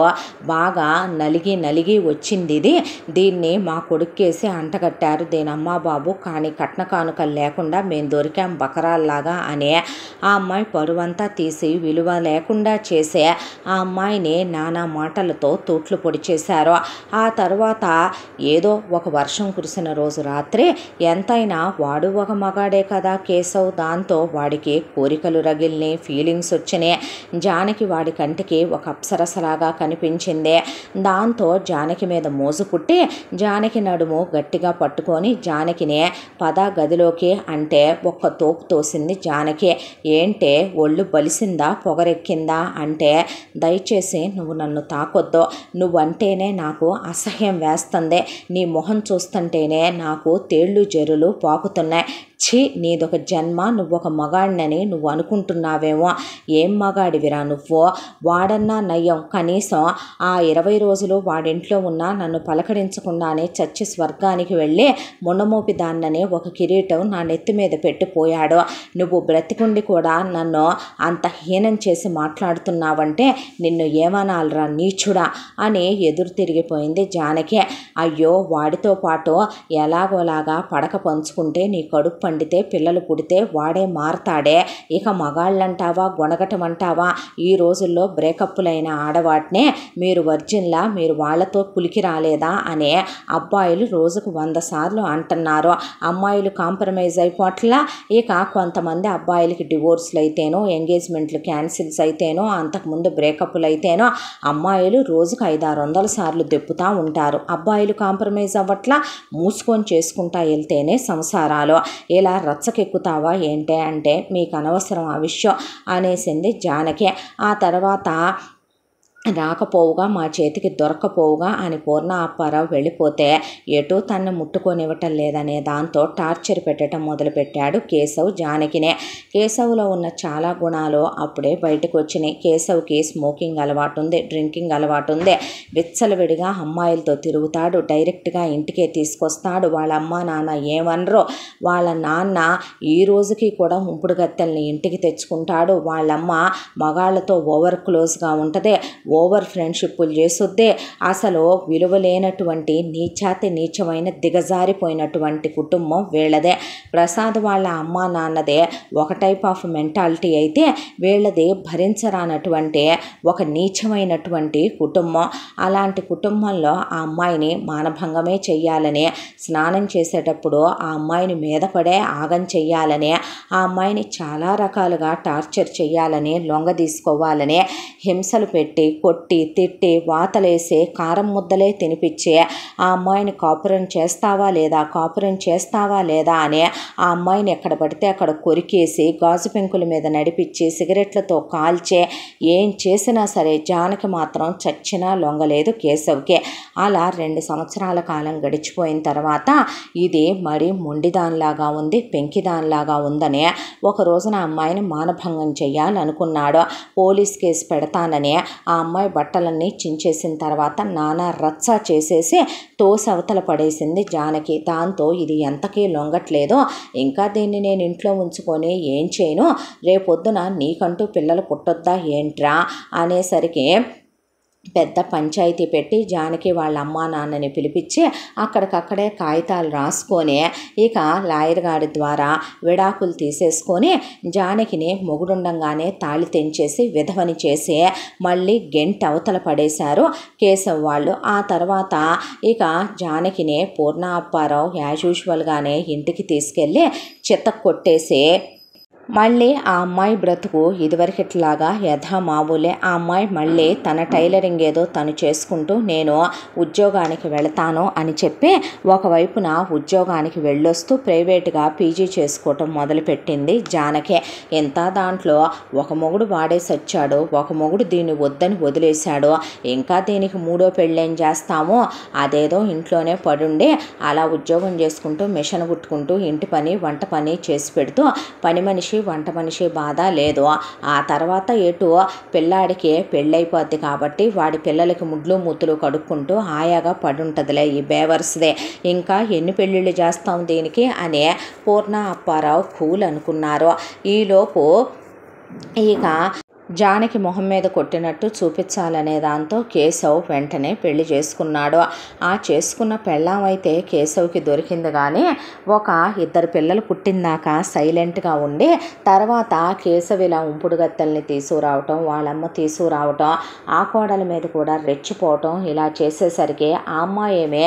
Speaker 1: బాగా నలిగి నలిగి వచ్చింది ఇది, దీన్ని మా కొడుక్కేసి అంటగట్టారు దీని అమ్మా బాబు, కానీ కట్న కానుకలు లేకుండా మేము దొరికాం బకరాల్లాగా అనే ఆ అమ్మాయి పరువంతా తీసి విలువ లేకుండా చేసే ఆ అమ్మాయిని నానా మాటలతో తూట్లు పొడి చేశారు. ఆ తర్వాత ఏదో ఒక వర్షం కురిసిన రోజు రాత్రి, ఎంతైనా వాడు ఒక మగాడే కదా కేశవ్, దాంతో వాడికి కోరికలు రగిలిని, ఫీలింగ్స్ వచ్చినాయి. జానకి వాడి కంటికి ఒక అప్సరసలాగా కనిపించింది. దాంతో జానకి మీద మోజు పుట్టి జానకి నడుము గట్టిగా పట్టుకొని జానకినే పద గదిలోకి అంటే ఒక్క తోపు తోసింది జానకి. ఏంటే ఒళ్ళు బలిసిందా పొగరెక్కిందా అంటే, దయచేసి నువ్వు నన్ను తాకొద్దు, నువ్వంటేనే నాకు అసహ్యం వేస్తుంది, నీ మొహం చూస్తుంటేనే నాకు తేళ్ళు జరులు పాకుతున్నాయి, ఛీ నీదొక జన్మ, నువ్వొక మగాడినని నువ్వు అనుకుంటున్నావేమో, ఏం మగాడివిరా నువ్వు, వాడన్నా నయ్యం, కనీసం ఆ 20 రోజులు వాడింట్లో ఉన్నా నన్ను పలకరించకుండానే చచ్చి స్వర్గానికి వెళ్ళి మునమోపి దాన్ననే ఒక కిరీటం నా నెత్తి మీద పెట్టిపోయాడు, నువ్వు బ్రతికుండి కూడా నన్ను అంత హీనం చేసి మాట్లాడుతున్నావంటే నిన్ను ఏమనాలరా నీచుడా అని ఎదురు తిరిగిపోయింది జానకి. అయ్యో వాడితో పాటు ఎలాగోలాగా పడక పంచుకుంటే నీ కడుపు పండితే పిల్లలు పుడితే వాడే మారతాడే, ఇక మగాళ్ళంటావా గొనగటమంటావా, ఈ రోజుల్లో బ్రేకప్పులైన ఆడవాటినే మీరు వర్జిన్లా మీరు వాళ్లతో పులికి రాలేదా అనే అబ్బాయిలు రోజుకు 100 సార్లు అంటున్నారు. అమ్మాయిలు కాంప్రమైజ్ అయిపోట్లా, ఇక కొంతమంది అబ్బాయిలకి డివోర్స్లు అయితేనో, ఎంగేజ్మెంట్లు క్యాన్సిల్స్ అయితేనో, అంతకుముందు బ్రేకప్పులు అయితేనో అమ్మాయిలు రోజుకు 500-600 సార్లు దెప్పుతూ ఉంటారు. అబ్బాయిలు కాంప్రమైజ్ అవ్వట్లా, మూసుకొని చేసుకుంటా వెళ్తేనే సంసారాలు, ఇలా రచ్చకెక్కుతావా ఏంటే అంటే మీకు అనవసరం ఆ విషయం అనేసింది జానకి. ఆ తర్వాత రాకపోవుగా మా చేతికి దొరకపోవుగా అని పూర్ణ అప్పారావు వెళ్ళిపోతే ఎటూ తన్ను ముట్టుకొనివ్వటం లేదనే దాంతో టార్చర్ పెట్టడం మొదలుపెట్టాడు కేశవ్ జానకినే. కేశవ్లో ఉన్న చాలా గుణాలు అప్పుడే బయటకు వచ్చినాయి. కేశవ్కి స్మోకింగ్ అలవాటు ఉంది, డ్రింకింగ్ అలవాటు ఉంది, విచ్చలవిడిగా అమ్మాయిలతో తిరుగుతాడు, డైరెక్ట్గా ఇంటికే తీసుకొస్తాడు. వాళ్ళ అమ్మ నాన్న ఏమనరో. వాళ్ళ నాన్న ఈ రోజుకి కూడా ఉంపుడు గత్తెల్ని ఇంటికి తెచ్చుకుంటాడు. వాళ్ళమ్మ మగాళ్ళతో ఓవర్ క్లోజ్గా ఉంటుంది, ఓవర్ ఫ్రెండ్షిప్పులు చేస్తుంది. అసలు విలువలేనటువంటి నీచమైన దిగజారిపోయినటువంటి కుటుంబం వీళ్ళదే. ప్రసాద్ వాళ్ళ అమ్మ నాన్నదే ఒక టైప్ ఆఫ్ మెంటాలిటీ అయితే వీళ్ళది భరించరానటువంటి ఒక నీచమైనటువంటి కుటుంబం. అలాంటి కుటుంబంలో ఆ అమ్మాయిని మానభంగమే చెయ్యాలని, స్నానం చేసేటప్పుడు ఆ అమ్మాయిని మీద పడే ఆగం చెయ్యాలని, ఆ అమ్మాయిని చాలా రకాలుగా టార్చర్ చెయ్యాలని, లొంగ తీసుకోవాలని హింసలు పెట్టి కొట్టి తిట్టి వాతలేసి కారం ముద్దలే తినిపించే ఆ అమ్మాయిని కాపురం చేస్తావా లేదా అని ఆ అమ్మాయిని ఎక్కడ పడితే అక్కడ కొరికేసి గాజు పెంకుల మీద నడిపించి సిగరెట్లతో కాల్చే ఏం చేసినా సరే జానకి మాత్రం చచ్చినా లొంగలేదు కేశవ్కి. అలా 2 సంవత్సరాల కాలం గడిచిపోయిన తర్వాత ఇది మరి మొండిదానిలాగా ఉంది, పెంకిదానిలాగా ఉందని ఒక రోజున అమ్మాయిని మానభంగం చెయ్యాలనుకున్నాడు. పోలీస్ కేసు పెడతానని ఆ అమ్మాయి బట్టలన్నీ చించేసిన తర్వాత నానా రచ్చ చేసేసి తోసవతల పడేసింది జానకి. దాంతో ఇది ఎంతకీ లొంగట్లేదో, ఇంకా దీన్ని నేను ఇంట్లో ఉంచుకొని ఏం చేయను, రేపొద్దున నీకంటూ పిల్లలు పుట్టొద్దా ఏంట్రా అనేసరికి పెద్ద పంచాయతీ పెట్టి జానకి వాళ్ళ అమ్మా నాన్నని పిలిపించి అక్కడికక్కడే కాగితాలు రాసుకొని ఇక లాయర్ గారి ద్వారా విడాకులు తీసేసుకొని జానకిని మొగుడుండంగానే తాళి తెంచేసి విధవని చేసి మళ్ళీ గెంట్ అవతల పడేశారు కేశవ్ వాళ్ళు. ఆ తర్వాత ఇక జానకిని పూర్ణ అప్పారావు యాజ్ యూజువల్గానే ఇంటికి తీసుకెళ్ళి చిత్త కొట్టేసి మళ్ళీ ఆ అమ్మాయి బ్రతుకు ఇదివరకట్లాగా యథామామూలే. ఆ అమ్మాయి మళ్ళీ తన టైలరింగ్ ఏదో తను చేసుకుంటూ నేను ఉద్యోగానికి వెళతాను అని చెప్పి ఒకవైపున ఉద్యోగానికి వెళ్ళొస్తూ ప్రైవేటుగా పీజీ చేసుకోవటం మొదలుపెట్టింది జానకి. ఎంత దాంట్లో ఒక మొగుడు వాడేసి వచ్చాడు, ఒక మొగుడు దీన్ని వద్దని వదిలేశాడు, ఇంకా దీనికి 3వ పెళ్ళేం చేస్తామో, అదేదో ఇంట్లోనే పడుండి అలా ఉద్యోగం చేసుకుంటూ మిషన్ కుట్టుకుంటూ ఇంటి పని వంట పని చేసి పెడుతూ పని మనిషి వంట మనిషి బాధ లేదు. ఆ తర్వాత ఎటు పిల్లాడికి పెళ్ళైపోద్ది కాబట్టి వాడి పిల్లలకి ముడ్లు మూతులు కడుక్కుంటూ ఆయాగా పడుంటుందిలే ఈ బేవర్స్దే, ఇంకా ఎన్ని పెళ్ళిళ్ళు చేస్తాం దీనికి అని పూర్ణ అప్పారావు కూల్ అనుకున్నారు. ఈలోపు ఇక జానకి మొహం మీద కొట్టినట్టు చూపించాలనే దాంతో కేశవ్ వెంటనే పెళ్లి చేసుకున్నాడు. ఆ చేసుకున్న పెళ్ళాం అయితే కేశవ్కి దొరికింది, కానీ ఒక 2 పిల్లలు పుట్టిందాకా సైలెంట్గా ఉండి తర్వాత కేశవ్ ఇలా ఉంపుడు గత్తెల్ని తీసుకురావటం, వాళ్ళమ్మ తీసుకురావటం, ఆ కోడల మీద కూడా రెచ్చిపోవటం ఇలా చేసేసరికి ఆ అమ్మాయి ఏమే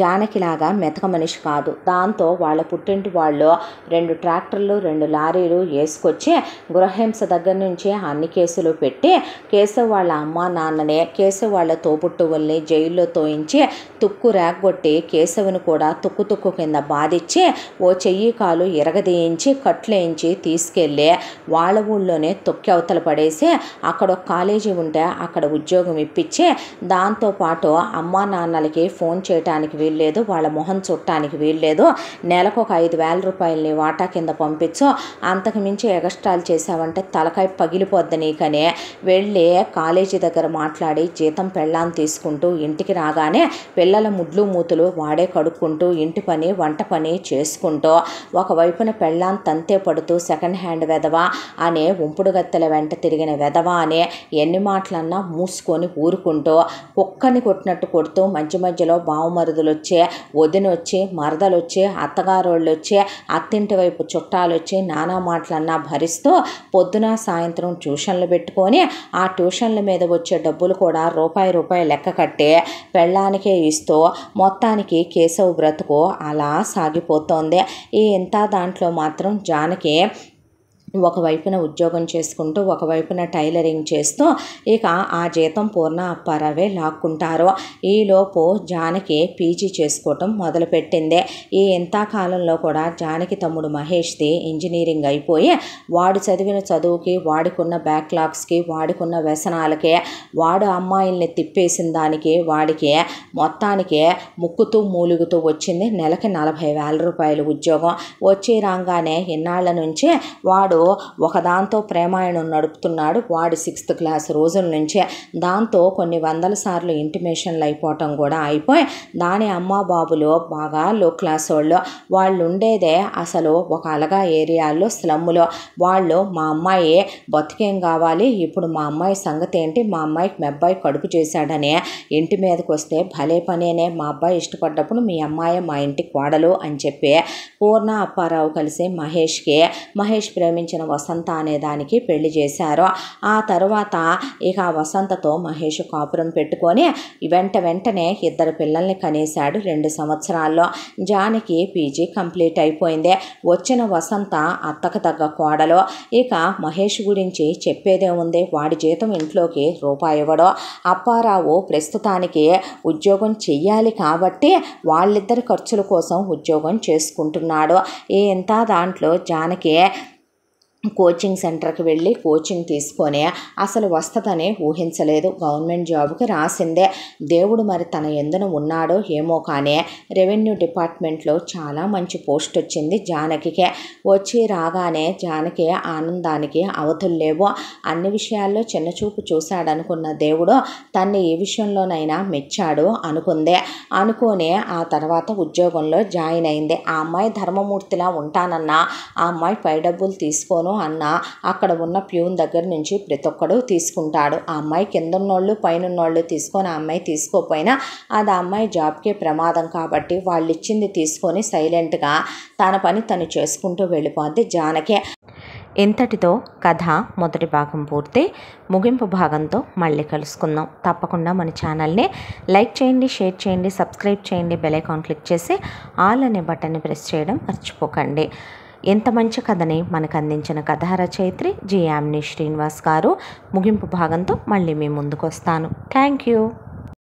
Speaker 1: జానకిలాగా మెతక మనిషి కాదు. దాంతో వాళ్ళ పుట్టింటి వాళ్ళు 2 ట్రాక్టర్లు 2 లారీలు వేసుకొచ్చి గృహహింస దగ్గర నుంచి అన్ని కేసులు పెట్టి కేశవ్ వాళ్ళ అమ్మా నాన్ననే కేశవ్ వాళ్ళ తోబుట్టువుల్ని జైల్లో తోయించి తుక్కు రేగొట్టి కేశవ్ని కూడా తుక్కు కింద బాధించి ఓ చెయ్యి కాలు ఎరగదీయించి కట్లేయించి తీసుకెళ్ళి వాళ్ళ ఊళ్ళోనే తొక్కి అవతల పడేసి అక్కడ ఒక కాలేజీ ఉంటే అక్కడ ఉద్యోగం ఇప్పించి దాంతోపాటు అమ్మా నాన్నలకి ఫోన్ చేయటానికి వీల్లేదు, వాళ్ళ మొహం చుట్టానికి వీల్లేదు, నెలకు ఒక 5,000 రూపాయలని వాటా కింద పంపించు, అంతకు మించి ఎగస్ట్రాలు చేసావంటే తలకాయ పగిలిపోద్ది నీకనే వెళ్ళి కాలేజీ దగ్గర మాట్లాడి జీతం పెళ్ళాన్ని తీసుకుంటూ ఇంటికి రాగానే పిల్లల ముడ్లు మూతులు వాడే కడుక్కుంటూ ఇంటి పని వంట పని చేసుకుంటూ ఒకవైపున పెళ్ళాన్ని తంతే పడుతూ సెకండ్ హ్యాండ్ వెధవా అనే ఉంపుడు గత్తెల వెంట తిరిగిన వెధవా అనే ఎన్ని మాటలన్నా మూసుకొని ఊరుకుంటూ కుక్కని కొట్టినట్టు కొడుతూ మధ్య మధ్యలో బావమరుదులు వచ్చే, వదినొచ్చి, మరదలు వచ్చి, అత్తగారోళ్ళు వచ్చి, అత్తింటి వైపు చుట్టాలు వచ్చి నానా మాటలన్నా భరిస్తూ పొద్దున సాయంత్రం ట్యూషన్లు పెట్టుకొని ఆ ట్యూషన్ల మీద వచ్చే డబ్బులు కూడా రూపాయి లెక్క కట్టి పెళ్ళానికే ఇస్తూ మొత్తానికి కేశవ్ బ్రతుకు అలా సాగిపోతోంది. ఈ ఇంత దాంట్లో మాత్రం జానకి ఒకవైపున ఉద్యోగం చేసుకుంటూ ఒకవైపున టైలరింగ్ చేస్తూ ఇక ఆ జీతం పూర్ణ అప్పారావే లాక్కుంటారు. ఈలోపు జానకి పీజీ చేసుకోవటం మొదలుపెట్టింది. ఈ ఇంతకాలంలో కూడా జానకి తమ్ముడు మహేష్ది ఇంజనీరింగ్ అయిపోయి వాడు చదివిన చదువుకి, వాడికున్న బ్యాక్లాగ్స్కి, వాడికున్న వ్యసనాలకి, వాడు అమ్మాయిల్ని తిప్పేసిన దానికి వాడికి మొత్తానికి ముక్కుతూ మూలుగుతూ వచ్చింది నెలకి 40,000 రూపాయలు ఉద్యోగం. వచ్చి రాగానే ఇన్నాళ్ల నుంచి వాడు ఒకదాంతో ప్రేమాయణం నడుపుతున్నాడు. వాడు 6th క్లాస్ రోజుల నుంచే. దాంతో కొన్ని వందల సార్లు ఇంటిమేషన్లు అయిపోవటం కూడా అయిపోయి దాని అమ్మ బాబులు బాగా లో క్లాస్ వాళ్ళు ఉండేదే అసలు ఒక అలగా ఏరియాలో స్లమ్ములో. వాళ్ళు మా అమ్మాయి బతికేం కావాలి, ఇప్పుడు మా అమ్మాయి సంగతి ఏంటి, మా అమ్మాయికి మీ అబ్బాయి కడుపు చేశాడని ఇంటి మీదకి వస్తే భలే పనేనే, మా అబ్బాయి ఇష్టపడ్డప్పుడు మీ అమ్మాయి మా ఇంటి కోడలు అని చెప్పి పూర్ణ అప్పారావు కలిసి మహేష్ ప్రేమించిన వసంత అనే దానికి పెళ్లి చేశారు. ఆ తర్వాత ఇక వసంతతో మహేష్ కాపురం పెట్టుకొని వెంటనే 2 పిల్లల్ని కనేశాడు 2 సంవత్సరాల్లో. జానకి పీజీ కంప్లీట్ అయిపోయింది. వచ్చిన వసంత అత్తకు తగ్గ కోడలు. ఇక మహేష్ గురించి చెప్పేదే ఉంది, వాడి జీతం ఇంట్లోకి రూపాయి ఇవ్వడు. అప్పారావు ప్రస్తుతానికి ఉద్యోగం చెయ్యాలి కాబట్టి వాళ్ళిద్దరి ఖర్చుల కోసం ఉద్యోగం చేసుకుంటున్నాడు. ఇంత దాంట్లో జానకి కోచింగ్ సెంటర్కి వెళ్ళి కోచింగ్ తీసుకొని అసలు వస్తుందని ఊహించలేదు. గవర్నమెంట్ జాబ్కి రాసిందే. దేవుడు మరి తన ఎందున ఉన్నాడో ఏమో కానీ రెవెన్యూ డిపార్ట్మెంట్లో చాలా మంచి పోస్ట్ వచ్చింది జానకికే. వచ్చి రాగానే జానకి ఆనందానికి అవధులు లేవు. అన్ని విషయాల్లో చిన్నచూపు చూశాడనుకున్న దేవుడు తన్ని ఏ విషయంలోనైనా మెచ్చాడు అనుకొని ఆ తర్వాత ఉద్యోగంలో జాయిన్ అయింది. ఆ అమ్మాయి ధర్మమూర్తిలా ఉంటానన్నా ఆ అమ్మాయి పై డబ్బులు తీసుకోను అన్న అక్కడ ఉన్న ప్యూన్ దగ్గర నుంచి ప్రతి ఒక్కడు తీసుకుంటాడు. ఆ అమ్మాయి కిందన్నోళ్ళు పైనున్నోళ్ళు తీసుకొని ఆ అమ్మాయి తీసుకోపోయినా అది ఆ అమ్మాయి జాబ్కే ప్రమాదం కాబట్టి వాళ్ళు ఇచ్చింది తీసుకొని సైలెంట్గా తన పని తను చేసుకుంటూ వెళ్ళిపోద్ది జానకి. ఇంతటితో కథ మొదటి భాగం పూర్తి. ముగింపు భాగంతో మళ్ళీ కలుసుకుందాం. తప్పకుండా మన ఛానల్ని లైక్ చేయండి, షేర్ చేయండి, సబ్స్క్రైబ్ చేయండి, బెల్ ఐకాన్ క్లిక్ చేసి ఆల్ అనే బటన్ని ప్రెస్ చేయడం మర్చిపోకండి. ఎంత మంచి కథని మనకు అందించిన కథా రచయిత్రి జి. యామిని శ్రీనివాస్ గారు. ముగింపు భాగంతో మళ్ళీ మీ ముందుకు వస్తాను. Thank you.